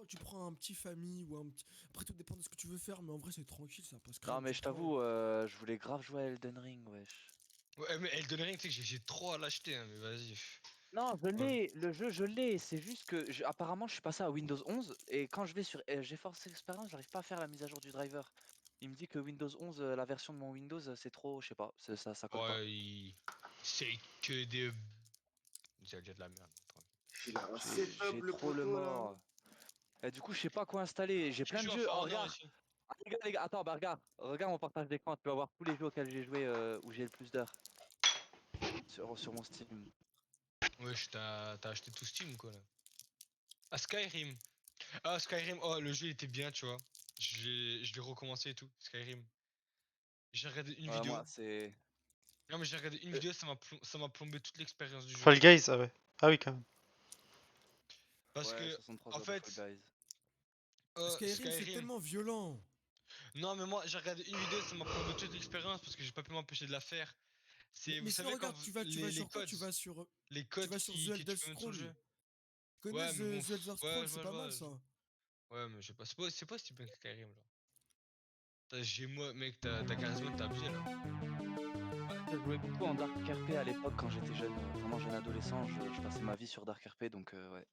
Tu prends un petit famille ou un petit. Après, tout dépend de ce que tu veux faire, mais en vrai, c'est tranquille, ça passe Non, mais je t'avoue, je voulais grave jouer à Elden Ring, wesh. Ouais, mais Elden Ring, tu sais que j'ai trop à l'acheter, hein, mais vas-y. Non, je l'ai, le jeu, je l'ai. C'est juste que apparemment, je suis passé à Windows 11 et quand je vais sur GeForce Experience, j'arrive pas à faire la mise à jour du driver. Il me dit que Windows 11, la version de mon Windows, c'est trop, je sais pas, ça colle pas. Ouais, c'est que des... J'ai déjà de la merde. J'ai trop le mort. Et du coup, je sais pas quoi installer. J'ai plein de jeux. Oh, regarde. Ah, les gars, attends, bah regarde mon partage d'écran. Tu vas voir tous les jeux auxquels j'ai joué où j'ai le plus d'heures sur mon Steam. Wesh, t'as acheté tout Steam quoi là. Ah, Skyrim. Ah, Skyrim, oh, le jeu était bien, tu vois. Je l'ai recommencé et tout, Skyrim. J'ai regardé une vidéo. Moi, c'est... Non, mais j'ai regardé une vidéo, ça m'a plombé toute l'expérience du jeu. Fall Guys, ah ouais. Ah oui, quand même. Parce ouais, que, en fait, Skyrim, c'est tellement violent. Non, mais moi, j'ai regardé une vidéo, ça m'a plombé toute l'expérience parce que j'ai pas pu m'empêcher de la faire. C'est, vous savez, regarde, quand tu vas sur quoi? Tu vas sur The Elder Scrolls. Tu connais The Elder Scrolls, c'est pas mal ça. Ouais, mais je sais pas, c'est pas si bien que Skyrim là. J'ai moi, mec, t'as charisme, t'as abusé là. Je jouais beaucoup en Dark RP à l'époque quand j'étais jeune, vraiment jeune adolescent, je passais ma vie sur Dark RP donc ouais.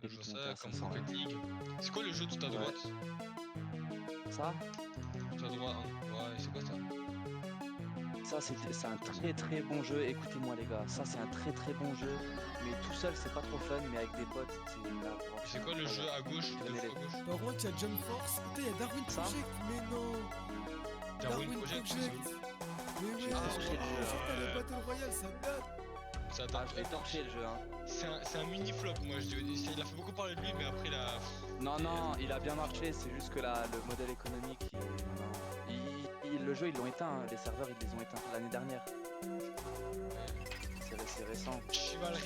Je vois ça comme Rocket League. C'est quoi le jeu tout à droite? Ça? Tout à droite, hein. Ouais, c'est quoi ça? Ça c'est un très bon jeu, écoutez-moi les gars, ça c'est un très bon jeu, mais tout seul c'est pas trop fun, mais avec des potes c'est une merde. C'est quoi le jeu à gauche? Par contre il y a Jump Force, putain il y a Darwin Project, mais non! Darwin Project? Mais oui, sur les Battle Royale ça date! Ça date. Je l'ai torché le jeu hein. C'est un mini flop moi je dis, il a fait beaucoup parler de lui mais après il a... Non, il a bien marché, c'est juste que le modèle économique, le jeu ils l'ont éteint, hein. Les serveurs ils les ont éteints l'année dernière. C'est récent. Chivalry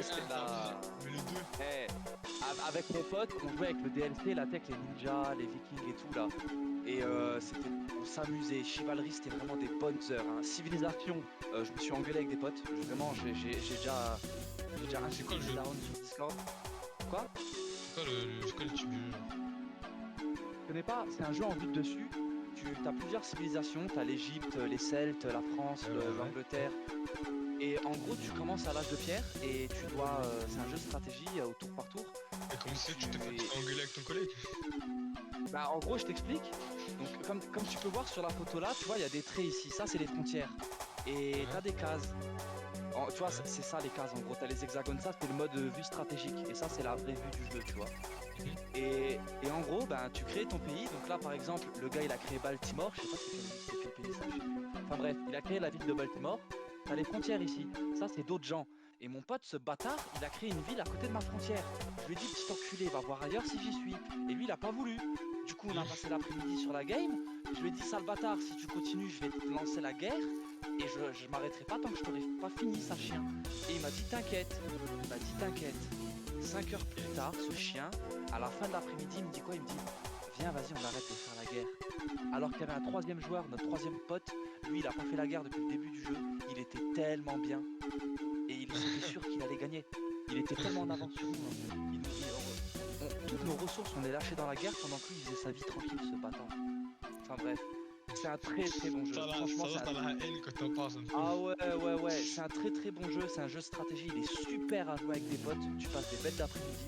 c'était la... Mais le 2. Avec mon pote, on jouait avec le DLC, la tech, les ninjas, les vikings et tout là. Et on s'amusait. Chivalry, c'était vraiment des bonnes heures. Hein. Civilisation, je me suis engueulé avec des potes. Vraiment, j'ai déjà C'est quoi le jeu sur Discord. Quoi? C'est quoi le type de jeu? Je connais pas, c'est un jeu en vue de dessus. Tu as plusieurs civilisations, tu as l'Égypte, les Celtes, la France, l'Angleterre. Et en gros, tu commences à l'âge de pierre et tu dois. C'est un jeu de stratégie au tour par tour. Et comment c'est que tu t'es fait engueuler avec ton collègue? Bah, en gros, je t'explique. Donc, comme tu peux voir sur la photo là, tu vois, il y a des traits ici. Ça, c'est les frontières. Et t'as des cases. Tu vois, c'est ça les cases en gros. T'as les hexagones, ça, c'est le mode vue stratégique. Et ça, c'est la vraie vue du jeu, tu vois. Et en gros, ben, tu crées ton pays. Donc là, par exemple, le gars, il a créé Baltimore. Je sais pas c'est quel pays ça, je sais plus. Enfin bref, il a créé la ville de Baltimore. T'as les frontières ici. Ça, c'est d'autres gens. Et mon pote, ce bâtard, il a créé une ville à côté de ma frontière. Je lui ai dit, petit enculé, va voir ailleurs si j'y suis. Et lui, il a pas voulu. Du coup, on a passé l'après-midi sur la game. Je lui ai dit, sale bâtard, si tu continues, je vais te lancer la guerre. Et je m'arrêterai pas tant que je t'aurai pas fini, sale chien. Et il m'a dit, t'inquiète. 5 heures plus tard, ce chien, à la fin de l'après-midi, il me dit quoi? Il me dit, viens, vas-y, on arrête de faire la guerre. Alors qu'il y avait un troisième joueur, notre troisième pote, lui, il a pas fait la guerre depuis le début du jeu. Il était tellement bien. Et il était sûr qu'il allait gagner. Il était tellement en avance sur nous. Toutes nos ressources, on les lâchait dans la guerre pendant que lui, il faisait sa vie tranquille, ce bâtard. Enfin bref, c'est un très très bon jeu. Franchement, c'est la haine quand t'en parles. Ah ouais, c'est un très très bon jeu. C'est un jeu de stratégie. Il est super à jouer avec des potes. Tu passes des bêtes d'après-midi.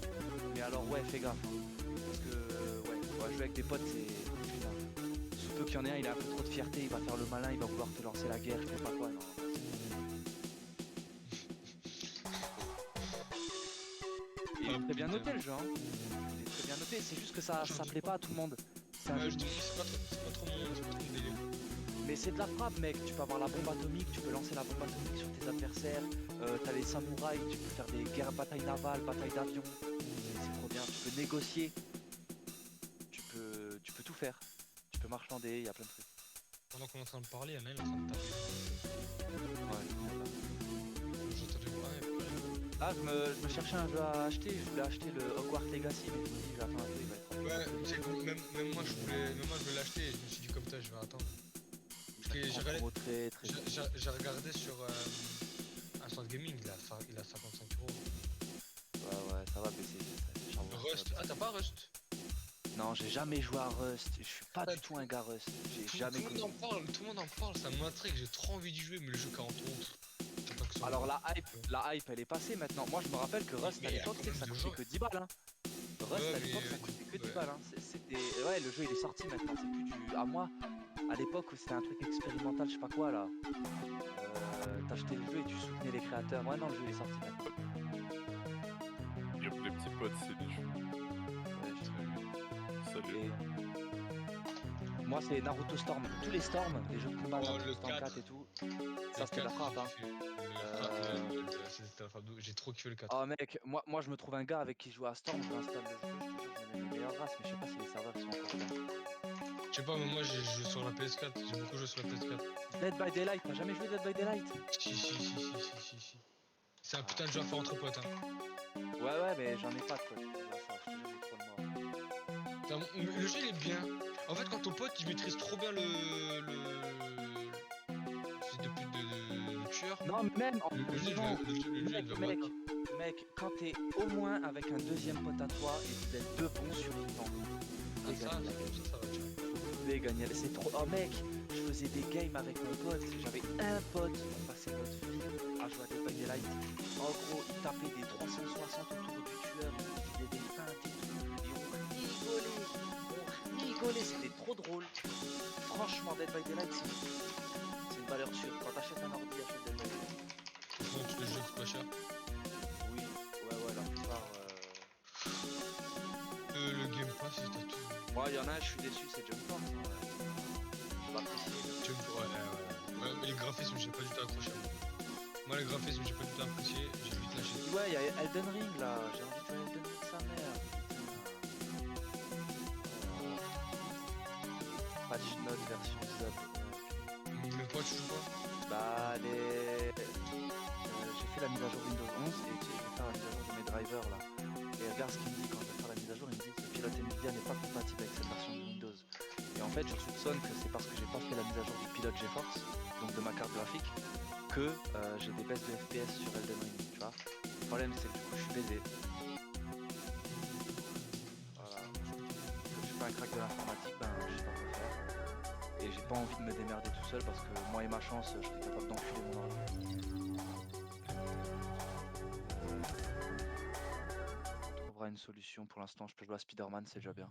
Mais alors, ouais, fais gaffe. Parce que, ouais, jouer avec des potes, c'est. Putain. Sous peu qu'il y en ait un, il a un peu trop de fierté. Il va faire le malin, il va vouloir te lancer la guerre. Je sais pas quoi, non. Il est très bien noté le jeu, hein. Il est très bien noté, c'est juste que ça plaît pas à tout le monde. C'est un jeu. C'est pas trop mon délire. Mais c'est de la frappe, mec. Tu peux avoir la bombe atomique, tu peux lancer la bombe atomique sur tes adversaires. T'as les samouraïs, tu peux faire des guerres, batailles navales, batailles d'avions. C'est trop bien. Tu peux négocier. Tu peux tout faire. Tu peux marchander, il y a plein de trucs. Pendant qu'on est en train de parler, Anna est en train de taper. Ouais, j'entendais pas. Ah, je me cherchais un jeu à acheter, je voulais acheter le Hogwarts Legacy, mais je me dis, je vais attendre un peu, il va être. Ouais, tu sais, même moi je voulais l'acheter, et je me suis dit comme ça, je vais attendre. Parce que j'ai regardé sur Instant Gaming, il a 55 €. Ouais, ça va baisser. Rust, ah t'as pas Rust? Non, j'ai jamais joué à Rust, je suis pas du tout un gars Rust. J'ai jamais tout le monde en parle, ça m'intrigue, j'ai trop envie d'y jouer, mais le jeu 40 €. Alors la hype elle est passée maintenant. Moi je me rappelle que Rust à l'époque ça coûtait que 10 balles hein. Rust à l'époque ça coûtait que 10 balles hein. Ouais, le jeu il est sorti maintenant, c'est plus du. À moi, à l'époque c'était un truc expérimental, je sais pas quoi là. T'achetais le jeu et tu soutenais les créateurs. Ouais non, le jeu il est sorti maintenant. Et pour les petits potes c'est du jeu. Salut. Moi c'est Naruto Storm, tous les Storms, les jeux de combat, Naruto Storm 4 et tout. Ça c'était la frappe hein. J'ai trop kiffé le 4. Oh mec, moi je me trouve un gars avec qui je joue à Storm, je l'installe le jeu, je te jure, je mets mes meilleures races, mais je sais pas si les serveurs sont encore là. Je sais pas, mais moi j'ai joué sur la PS4, j'ai beaucoup joué sur la PS4. Dead by Daylight, t'as jamais joué Dead by Daylight? Si. C'est un putain de jeu à faire entre potes hein. Ouais, mais j'en ai pas de potes, je te jure, j'ai trop le mort. Le jeu il est bien. En fait, quand ton pote il maîtrise trop bien le tueur. Non, mais même en le jeu, mec, quand t'es au moins avec un deuxième pote à toi et vous êtes deux bons survivants. Ça va, tu vois. Vous pouvez gagner, c'est trop. Oh mec, je faisais des games avec mon pote. J'avais un pote, on passait notre vie à jouer à Dead by Daylight. En gros, il tapait des 360 autour du tueur, il faisait des feintes et tout. Et on rigolait, c'était trop drôle. Franchement, Dead by Daylight, c'est une valeur sûre. Quand t'achètes un ordi, achète Dead by Daylight. Donc le jeu coûte pas cher. Oui, ouais, la plupart. Le Game Pass, c'est tout. Moi, il y en a un, je suis déçu, c'est Jump Force. Je l'apprécie. Ouais, mais les graphismes, j'ai pas du tout accroché. Moi, les graphismes, j'ai pas du tout apprécié, j'ai vite lâché. Ouais, il y a Elden Ring là, j'ai envie de jouer Elden Ring sa mère. Patch Note version sub. Mais pourquoi tu joues pas? Bah, j'ai fait la mise à jour Windows 11 et je vais faire la mise à jour de mes drivers là. Et regarde ce qu'il me dit quand je vais faire la mise à jour, il me dit que le pilote Nvidia n'est pas compatible avec cette version de Windows. Et en fait, fait, je soupçonne que c'est parce que j'ai pas fait la mise à jour du pilote GeForce, donc de ma carte graphique, que j'ai des baisses de FPS sur Elden Ring, tu vois. Le problème, c'est que du coup, je suis baisé. Voilà. Comme je suis pas un crack de l'informatique, ben je sais pas quoi faire. Et j'ai pas envie de me démerder tout seul parce que moi et ma chance, je serais capable d'enculer mon ordi. On trouvera une solution. Pour l'instant, je peux jouer à Spider-Man, c'est déjà bien.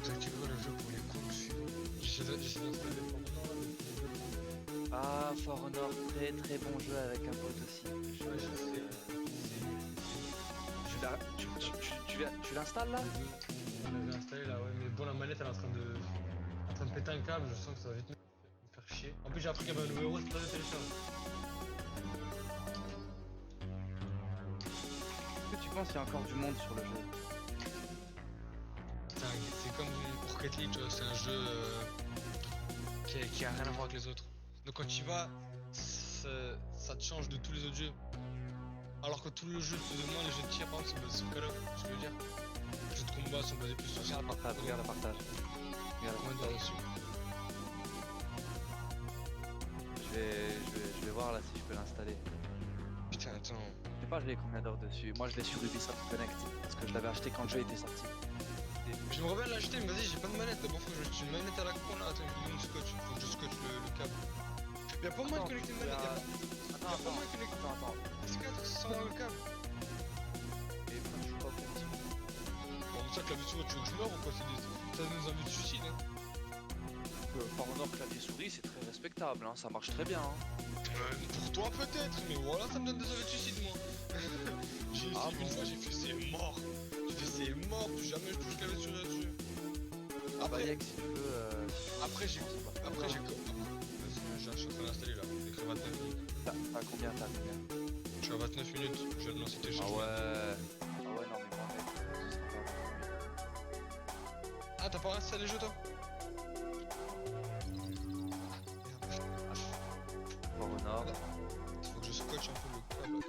Vous activez le jeu pour les coups. J'essaie d'installer Ah, For Honor, très bon jeu avec un pote aussi. Tu l'installes là? On l'avait installé là, ouais, mais bon, la manette elle est en train de péter un câble, je sens que ça va vite me faire chier. En plus, j'ai appris qu'il y avait un nouveau héros, c'est pas de télécharge. Est-ce que tu penses qu'il y a encore du monde sur le jeu? C'est comme Rocket League, tu vois, c'est un jeu qui a rien à voir avec les autres. Donc quand tu y vas, ça te change de tous les autres jeux. Alors que tout le jeu, plus ou moins les jeux de tir, par exemple, c'est basé sur Call of, ce que je veux dire. Les jeux de combat sont basés plus sur ça. Regarde le partage. Comment dire dessus. Je vais voir là si je peux l'installer. Putain, attends. Je sais pas, j'ai combien d'heures dessus. Moi, je l'ai sur Ubisoft Connect parce que je l'avais acheté quand le jeu était sorti. Je me reviens de l'acheter, mais vas-y, j'ai pas de manette. D'abord, faut que je une manette à la con là. Attends, j'ai une scotch. Faut que je scotche le câble. Y'a pas moyen de connecter une manette. Y'a pas moyen de connecter. Attends. S4 sans le câble. Et moi, je joue pas au clavier. Bon, ça, clavier souris, tu veux que je meure ou quoi? Ça nous envie de suicide, hein. Par Honor, clavier souris, c'est très respectable, hein. Ça marche très bien. Hein. Pour toi, peut-être, mais voilà, ça me donne des envies de suicide, moi. J'ai essayé une fois, j'ai fait c'est mort. J'ai fait c'est mort, plus jamais je touche clavier souris là-dessus. Après, si tu veux. Après, j'ai. Vas-y, je suis en train d'installer là. Écrit 29 minutes. T'as combien? Je suis à 29 minutes, je viens de lancer tes Ah ouais, non, mais moi, mec, ce sera pas Ah, t'as pas installé le jeu, toi? For Honor. Faut que je scotche un peu le câble.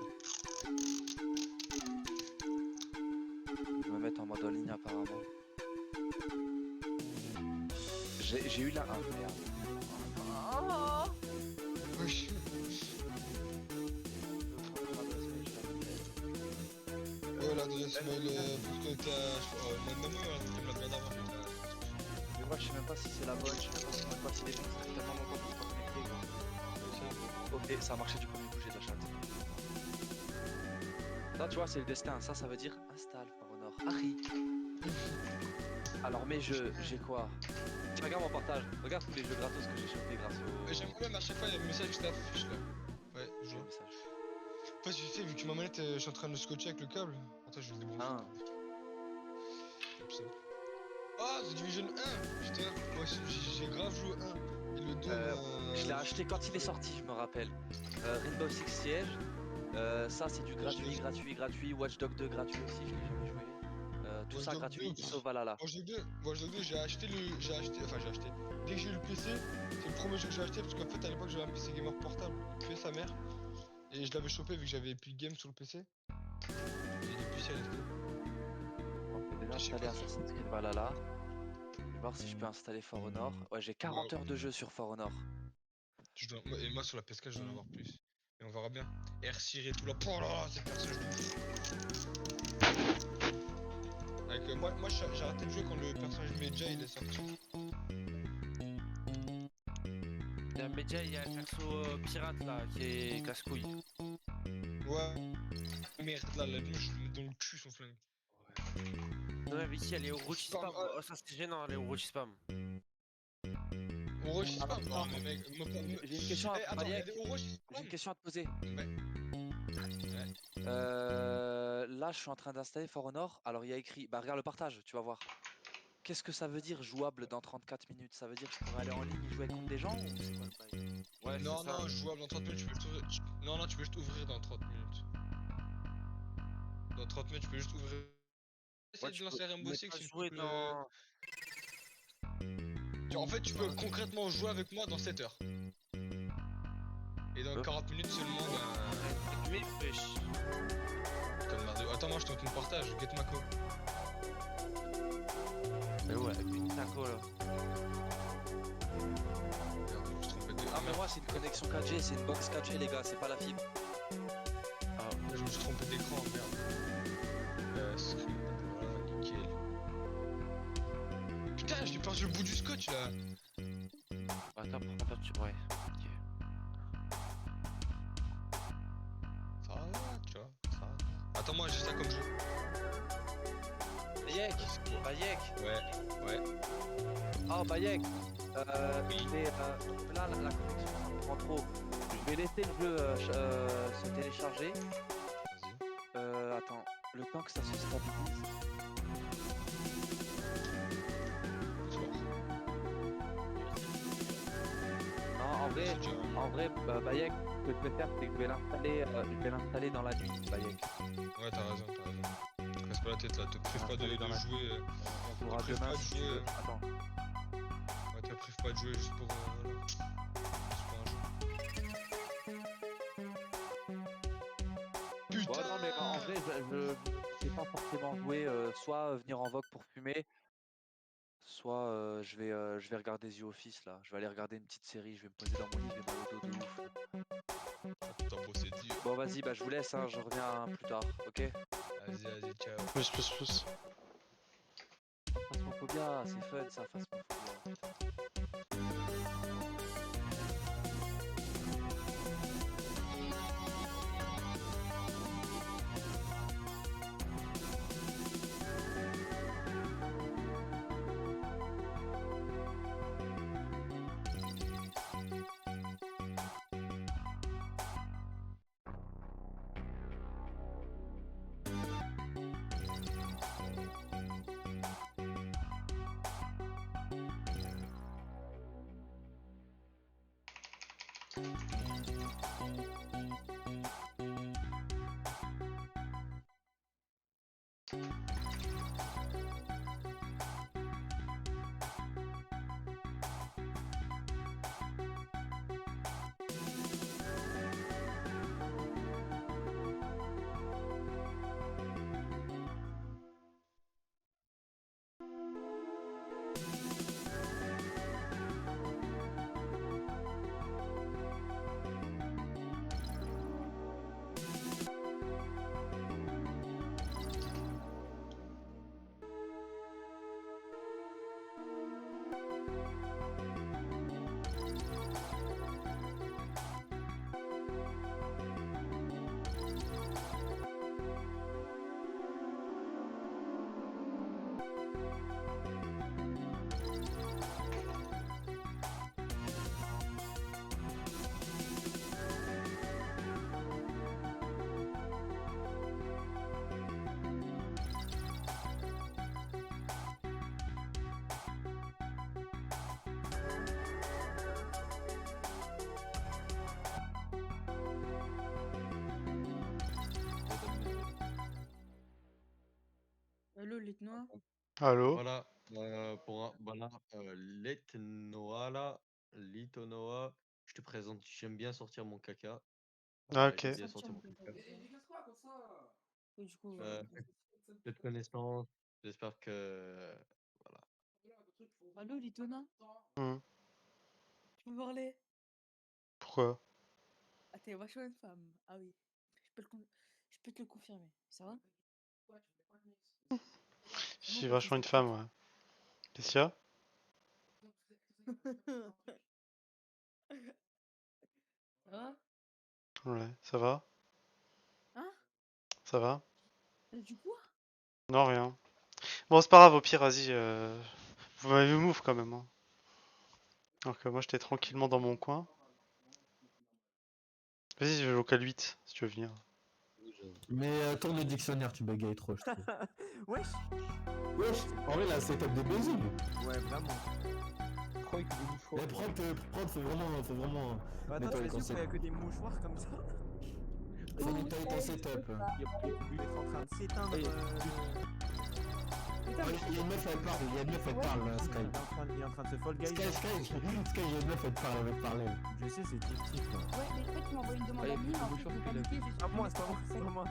Je vais me mettre en mode en ligne apparemment. J'ai eu la. Ah merde. Oh. Oui. Oh la deuxième mail pour que t'as. Non, il me l'a demandé avant. Mais moi je sais même pas si c'est la bonne, je sais même pas si les gens ça fait tellement longtemps que je suis pas connecté. Ok, ça a marché du premier coup, j'ai de la chatte. Ça tu vois c'est le destin, ça veut dire installe For Honor. Harry. Alors mes jeux, j'ai quoi? Tu regardes mon partage, regarde tous les jeux gratos que j'ai chopés grâce au... J'aime quand même à chaque fois il y a le message qui s'affiche là. Ouais, je vois. En fait, vite fait, vu que ma manette, je suis en train de le scotcher avec le câble. Attends, je vais le débrancher. Comme ça. Ah, The Division 1. Putain, moi j'ai grave joué 1. Et le 2, je l'ai acheté quand il est sorti, je me rappelle. Rainbow Six Siege. Ça c'est du gratuit. Watch Dogs 2 gratuit aussi, je l'ai jamais joué. Tout ça gratuit, sauf Valhalla. Watch Dogs 2, j'ai acheté. Dès que j'ai eu le PC, c'est le premier jeu que j'ai acheté parce qu'en fait à l'époque j'avais un PC gamer portable, il tuait sa mère. Et je l'avais chopé vu que j'avais Epic Games sur le PC. Et depuis ça, On peut déjà installer Assassin's Creed Valhalla. Je vais voir si je peux installer For Honor. Ouais, j'ai 40 heures de jeu sur For Honor. Et moi sur la PS4 je dois en avoir plus. Et on verra bien. R-Sir et tout là. Oh là là, c'est personnage de fou. Avec moi j'ai arrêté le jeu quand le personnage Medja il est sorti. Il y a Medja, il y a le perso pirate là qui est casse-couille. Ouais. Merde là, la nuit je vais mettre dans le cul son flingue. Non mais ici elle est au Orochi Spam. Oh ça c'est gênant, elle est au Orochi Spam. Orochi Spam? Non mais mec, j'ai une question à J'ai une question à te poser. Là je suis en train d'installer For Honor. Alors il y a écrit, bah regarde le partage, tu vas voir. Qu'est-ce que ça veut dire jouable dans 34 minutes? Ça veut dire que je pourrais aller en ligne et jouer contre des gens ou c'est quoi le bail? Ouais, non, jouable dans 30 minutes, tu peux juste ouvrir. Non, tu peux juste ouvrir dans 30 minutes. Dans 30 minutes, tu peux juste ouvrir. Essaye de lancer Rainbow Six, s'il te plaît. En fait, tu peux concrètement jouer avec moi dans 7 heures. Et dans 40 minutes seulement, bah... Mais wesh. Putain de merde. Attends, moi je te partage, get ma co. Mais ouais, putain co là. Ah mais moi c'est une connexion 4G, c'est une box 4G les gars, c'est pas la fibre. Ah, je me suis trompé d'écran, merde. Screen, voilà, nickel. Putain, j'ai perdu le bout du scotch là. Attends, par contre, tu... Ouais, ok. Ça va, tu vois, ça va. Attends, moi j'ai ça comme jeu. Bayek, Bayek. Ouais. Oh Bayek. Là la connexion prend trop. Je vais laisser le jeu se télécharger. Attends, le temps que ça se stabilise. Non, en vrai, Bayek, ce que je vais faire, c'est que je vais l'installer dans la nuit, Bayek. Ouais, t'as raison. Casse pas la tête là, te prive pas de jouer. On pourra demain si tu veux. Attends. Ouais, te prive pas de jouer juste pour. Putain. Ouais, non, mais en vrai, je sais pas forcément jouer, soit venir en vogue pour fumer, soit je vais regarder The Office là. Je vais aller regarder une petite série, je vais me poser dans mon lit, je vais mal au dos de ouf. Attends, bon, c'est dur. Bon, vas-y, bah je vous laisse, hein, je reviens plus tard, ok? Vas-y, ciao. Plus. Phasmophobia, c'est fun ça, Phasmophobia. Allô, Litnoa? Allô? Voilà, Litonoa, je te présente, j'aime bien sortir mon caca. Ah, ok. J'aime bien sortir mon caca. Cette connaissance, j'espère que... Voilà. Allô, Litona? Hmm. Tu peux parler? Pourquoi? Ah, t'es vachement une femme. Ah oui, je peux te le confirmer. Ça va? Je suis vachement une femme, ouais. Qu'est-ce qu'il y a? Ça va? Ouais, ça va? Hein? Ça va? Du quoi? Non, rien. Bon, c'est pas grave, au pire, vas-y. Vous m'avez move quand même. Hein. Alors que moi, j'étais tranquillement dans mon coin. Vas-y, je vais local 8 si tu veux venir. Mais tourne le dictionnaire, tu bégayes trop, je trouve. Wesh. En vrai, là, c'est top des besoins. Ouais, vraiment. Mais prendre, faut vraiment Attends, nettoyer t'es quand sûr qu'il y a que des mouchoirs comme ça? C'est nettoyer ton setup. Il est en train de s'éteindre. Il y a une meuf, elle parle, Sky. Il est en train de se fall guy. Sky, il y a une meuf, elle parle, elle veut parler. Je sais, c'est Tif. Ouais, mais en fait, tu m'as envoyé une demande d'amis, en fait, je vais communiquer, C'est pas moi, c'est pas moi.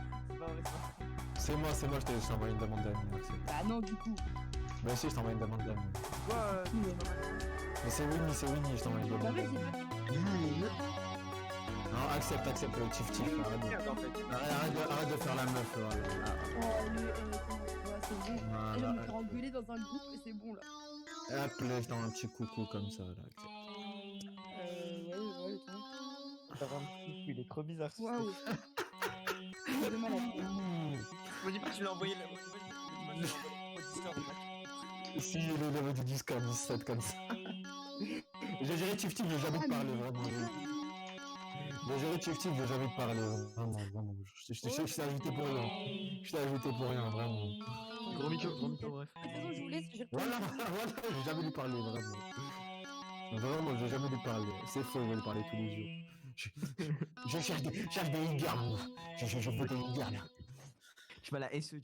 C'est moi, je t'ai envoyé une demande d'amis, Maxime. Bah non, du coup. Bah si, je t'ai envoyé une demande d'amis. Mais c'est Winnie, je t'ai envoyé une demande d'amis. Non, accepte le Tif, arrête de faire la meuf, Oh, c'est bon. Elle va me faire engueuler dans un groupe et c'est bon là. Hop, là, je donne un petit coucou comme ça, là. Ouais, Il est trop bizarre. Waouh. J'ai de mal à faire. Me dis pas que tu l'as envoyé là. Si, il est au niveau du Discord 17 comme ça. J'ai géré Tif, je vais jamais te parler, vraiment. J'ai géré Tif, je vais jamais te parler, vraiment. Je t'ai ajouté pour rien. Vraiment. Gros micro, bref. De toute façon, je vous laisse, je Voilà, j'ai jamais lui parler, vraiment. Vraiment, j'ai jamais lui parler. C'est faux, je vais lui parler tous les jours. Je cherche des Inger, moi. Je veux des Inger, là. Tu vas la SE, Mais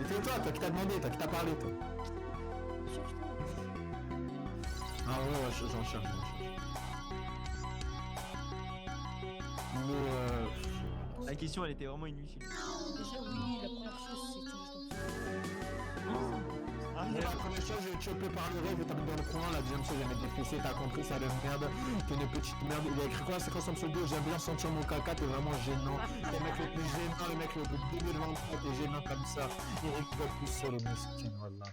c'est toi qui t'as demandé, qui t'a parlé, toi. Ah ouais, j'en cherche. Mais La question, elle était vraiment inutile. Déjà, oui, la première chose, c'est que la première chose, je te parlerai, je vais t'amener dans le coin. La deuxième chose, je vais mettre des fessées, t'as compris, ça de merde. T'es une petite merde. Il a écrit quoi? C'est quoi son pseudo? J'aime bien sentir mon caca, t'es vraiment gênant. Le mec le plus gênant, le mec le plus 2023, t'es gênant comme ça. Il rigole plus sur les muscles, voilà.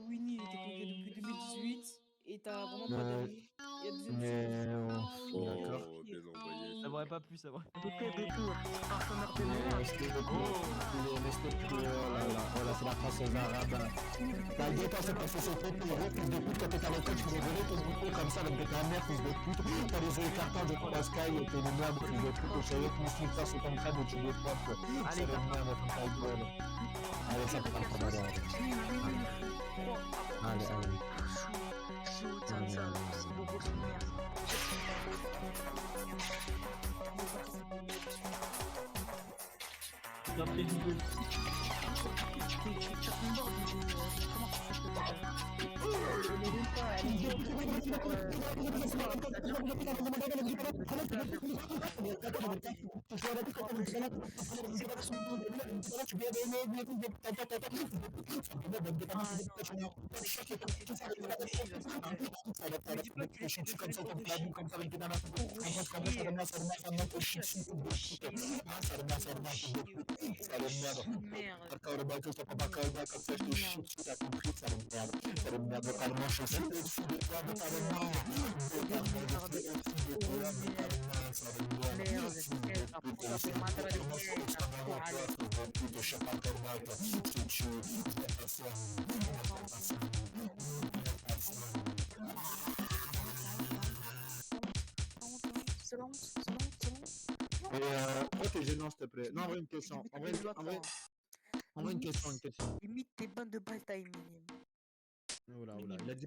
Winnie, il était congrès depuis 2018 et t'as vraiment pas d'amis. Il y a deuxième chose. D'accord. Ça m'aurait pas plu, ça m'aurait pas plu. Restez plus, oh là là, c'est la française arabe. T'as dit quand c'est passé sur ton numéro, fils de pute, quand t'es à l'école, tu faisais voler ton bouton comme ça avec ta mère, fils de pute. T'as les yeux écartants de ton Sky et t'es une merde, fils de pute. Je savais que mon slip sur ton crâne et tu le propres. C'est la merde, ton ta gueule. Allez, ça part pas mal. Allez. Pourquoi t'es gênant, s'il te plaît? Non, en vrai, une question. En vrai, une question. Limite tes bandes de bataille minimum. Oula, il a dit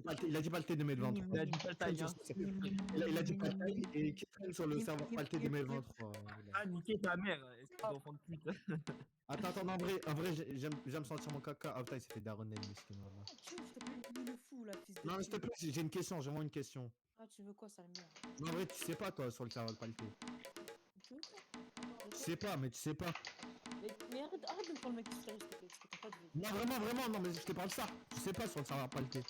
pas le T 2023. Il a dit pas le taille, hein. Il a dit pas le taille et qui traîne sur le serveur pas le T 2023. Ah, niquer ta mère, espèce d'enfant de pute. Attends, en vrai, j'aime sentir mon caca. Ah putain, il s'est fait daronner, miskin, voilà. Je te plaît, le fou là, fils de. Non, mais s'il te plaît, j'ai une question, j'ai vraiment une question. Ah, tu veux quoi, ça le mien? Non, en vrai, tu sais pas, toi, sur le serveur pas le T. Tu veux quoi? Tu sais pas, mais tu sais pas. Mais arrête de me prendre le mec sérieux, s'il te plaît, parce que t'as pas de vie. Non, vraiment, non, mais je te parle ça. Tu sais pas sur le serveur pas le T.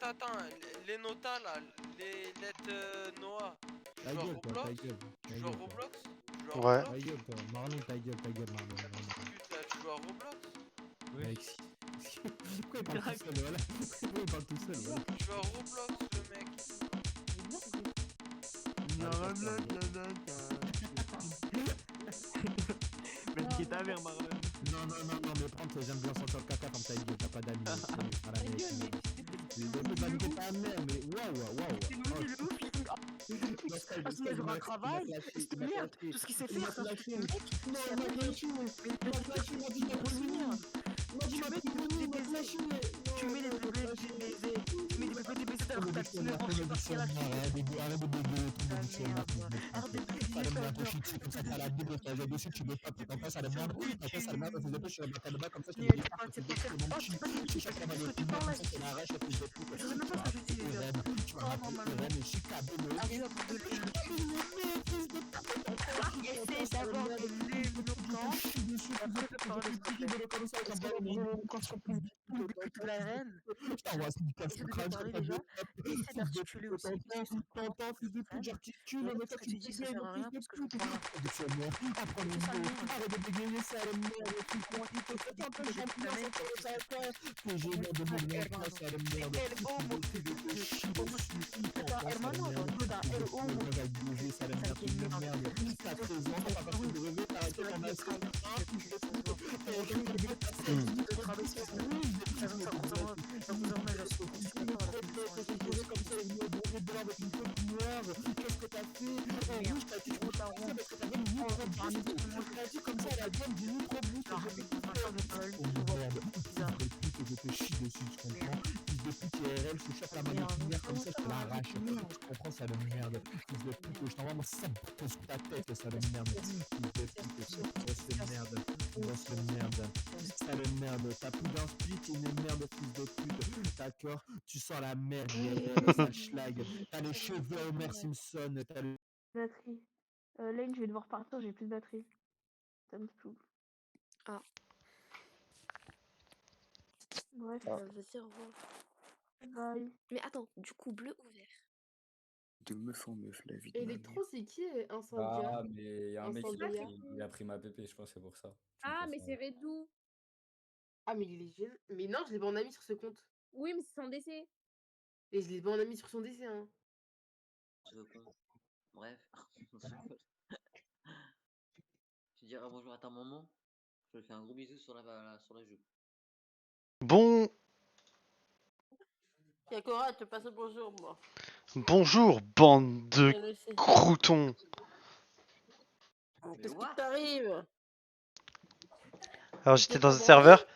Attends, les notas là, les lettres Noah. Ta gueule, toi, ta gueule. Tu joues à Roblox? Ouais. Ta gueule, toi. Marlon, ta gueule, Marlon. Tu joues à Roblox? Oui. Pourquoi il parle tout seul, voilà? Pourquoi il parle tout seul, voilà? Tu joues à Roblox, le mec. Mais qui est ta mère, Marlon? Non, mais prends, j'aime bien sentir le caca comme ta gueule, t'as pas d'amis. Je peux pas niquer ta mère, mais waouh. Parce qu'il a un travail, c'est merde, tout ce qu'il sait faire, c'est un truc de mec. Non, il m'a lâché, il m'a dit de revenir. Tu mets des BBDBZ, tu mets des BBDBZ dans Tu sens la merde, le sale schlag. T'as les cheveux à Homer Simpson, t'as le... Batterie. Lane, je vais devoir partir, j'ai plus de batterie. Ça me saoule. Ah. Bref. Vas-y, au revoir. Bye. Mais attends, du coup, bleu ou vert? De meuf en meuf, la vie de ma mère. Electro, c'est qui Incendia? Ah, mais il y a un mec Incendia. il a pris ma pépé, je pense que c'est pour ça. Ah, mais c'est Redou. Ah, mais il est jeune. Mais non, je l'ai pas en ami sur ce compte. Oui, mais c'est son décès. Et je l'ai pas en ami sur son décès, hein. Bref. Tu diras bonjour à ta maman. Je te fais un gros bisou sur la joue. Bon, Yakora, te passe le bonjour, moi. bonjour, bande de Je le sais. croutons. Qu'est-ce qui t'arrive? Alors j'étais dans un serveur,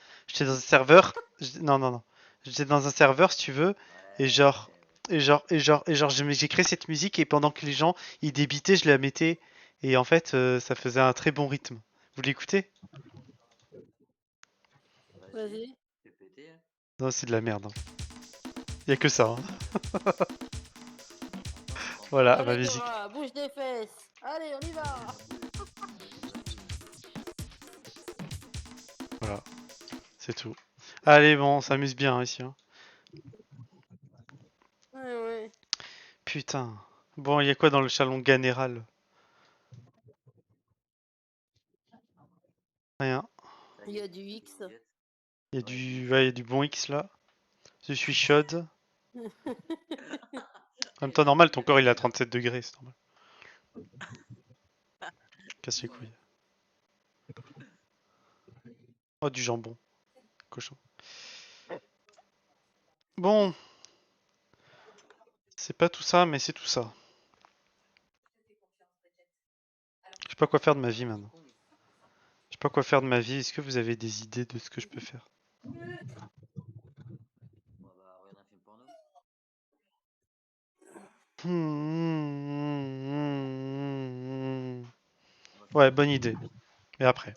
non non non, j'étais dans un serveur si tu veux, et genre j'ai créé cette musique et pendant que les gens ils débitaient, je la mettais et en fait ça faisait un très bon rythme. Vous l'écoutez? Vas-y. Non, c'est de la merde. Y a que ça. Hein. Voilà, ma Allez, musique. Cora, bouge des fesses. Allez, on y va. Voilà, c'est tout. Allez bon, on s'amuse bien ici. Hein. Ouais, ouais. Putain. Bon, y a quoi dans le salon général? Rien. Il y a du X. Y a du bon X là. Je suis chaude. En même temps, normal, ton corps il est à 37 degrés, c'est normal. Casse les couilles. Oh, du jambon. Cochon. Bon. C'est pas tout ça, mais c'est tout ça. Je sais pas quoi faire de ma vie maintenant. Je sais pas quoi faire de ma vie. Est-ce que vous avez des idées de ce que je peux faire? Ouais, bonne idée. Et après?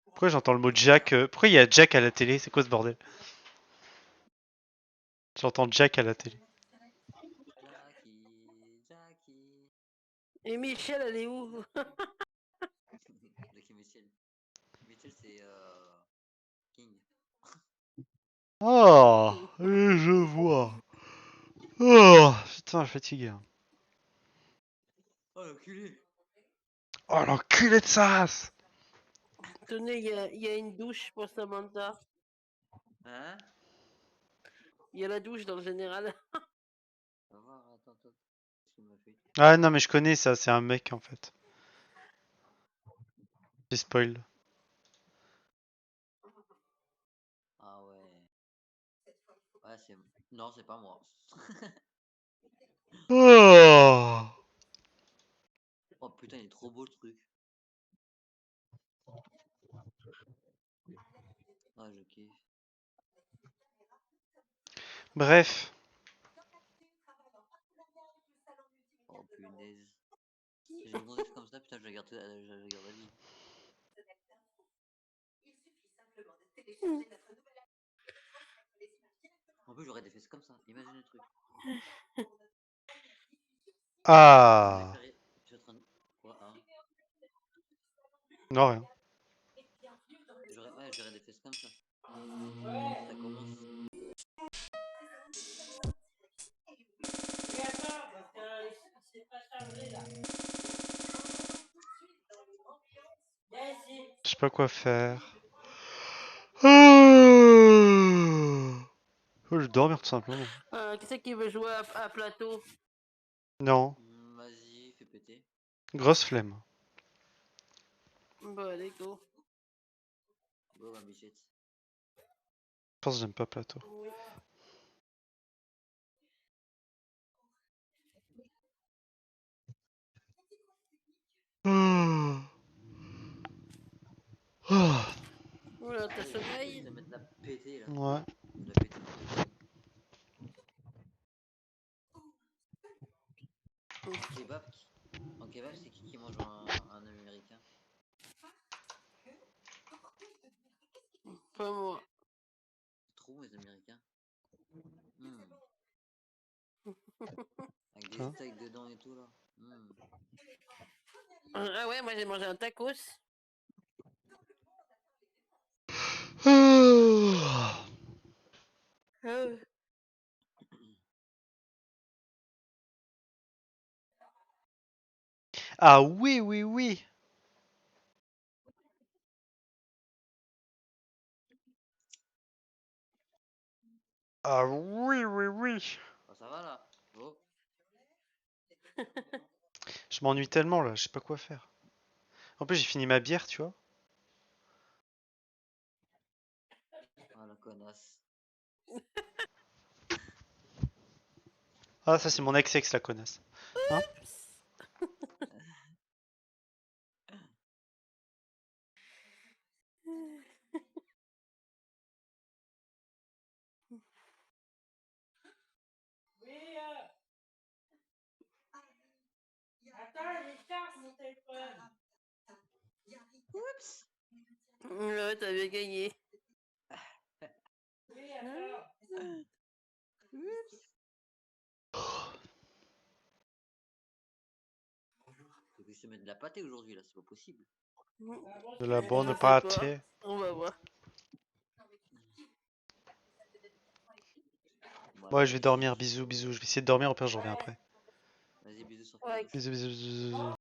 Pourquoi j'entends le mot Jack? Pourquoi il y a Jack à la télé? C'est quoi ce bordel? J'entends Jack à la télé. Et Michel, elle est où? De qui Michel? Michel, c'est King. Oh, et je vois. Oh, putain, je suis fatigué. Hein. Oh, l'enculé! Oh, l'enculé de sa race! Tenez, il y a une douche pour Samantha. Hein? Il y a la douche dans le général. On va voir, attends. Qu'est-ce qu'il m'a fait? Ah non, mais je connais ça, c'est un mec en fait. J'ai spoil. Ah ouais. Ouais, c'est... Non, c'est pas moi. Oh! Oh putain, il est trop beau le truc. Ah, je kiffe. Bref. Oh punaise. J'ai une gonzesse comme ça, putain, je la garde la vie. En plus, j'aurais des fesses comme ça, imagine le truc. Ah. Je suis en train de... Quoi, hein? Non, rien. J'aurais des fesses comme ça. Ça commence. Je sais pas quoi faire. Je vais dormir tout simplement. Qui c'est qui veut jouer à plateau? Non. Vas-y, fais péter. Grosse flemme. Bon, allez, go. Go, ma bichette. Je pense que j'aime pas plateau. Oula, t'as sommeil? Je vais mettre la péter là. Ouais. Je vais la péter. Kebab, en kebab, c'est qui mange un américain? Pas moi. C'est trop bon les américains. Avec des Hein? steaks dedans et tout là. Ah ouais, moi j'ai mangé un tacos. Ah oui, oui, oui. Ah oui, oui, oui. Oh, ça va là. Oh. Je m'ennuie tellement là, je sais pas quoi faire. En plus, j'ai fini ma bière, tu vois. Ah la connasse. Ah, ça c'est mon ex-ex la connasse. Hein? Attends, je charge mon téléphone. Oups. Ouais, t'as bien gagné. Oui, attends. Oups. Faut que je te mette de la pâtée aujourd'hui là, c'est pas possible. De la bonne pâtée. On va voir. Ouais, je vais dormir, bisous, bisous. Je vais essayer de dormir, au pire je reviens après. Vas-y, bisous sur Ouais. Bisous, bisous, bisous, bisous.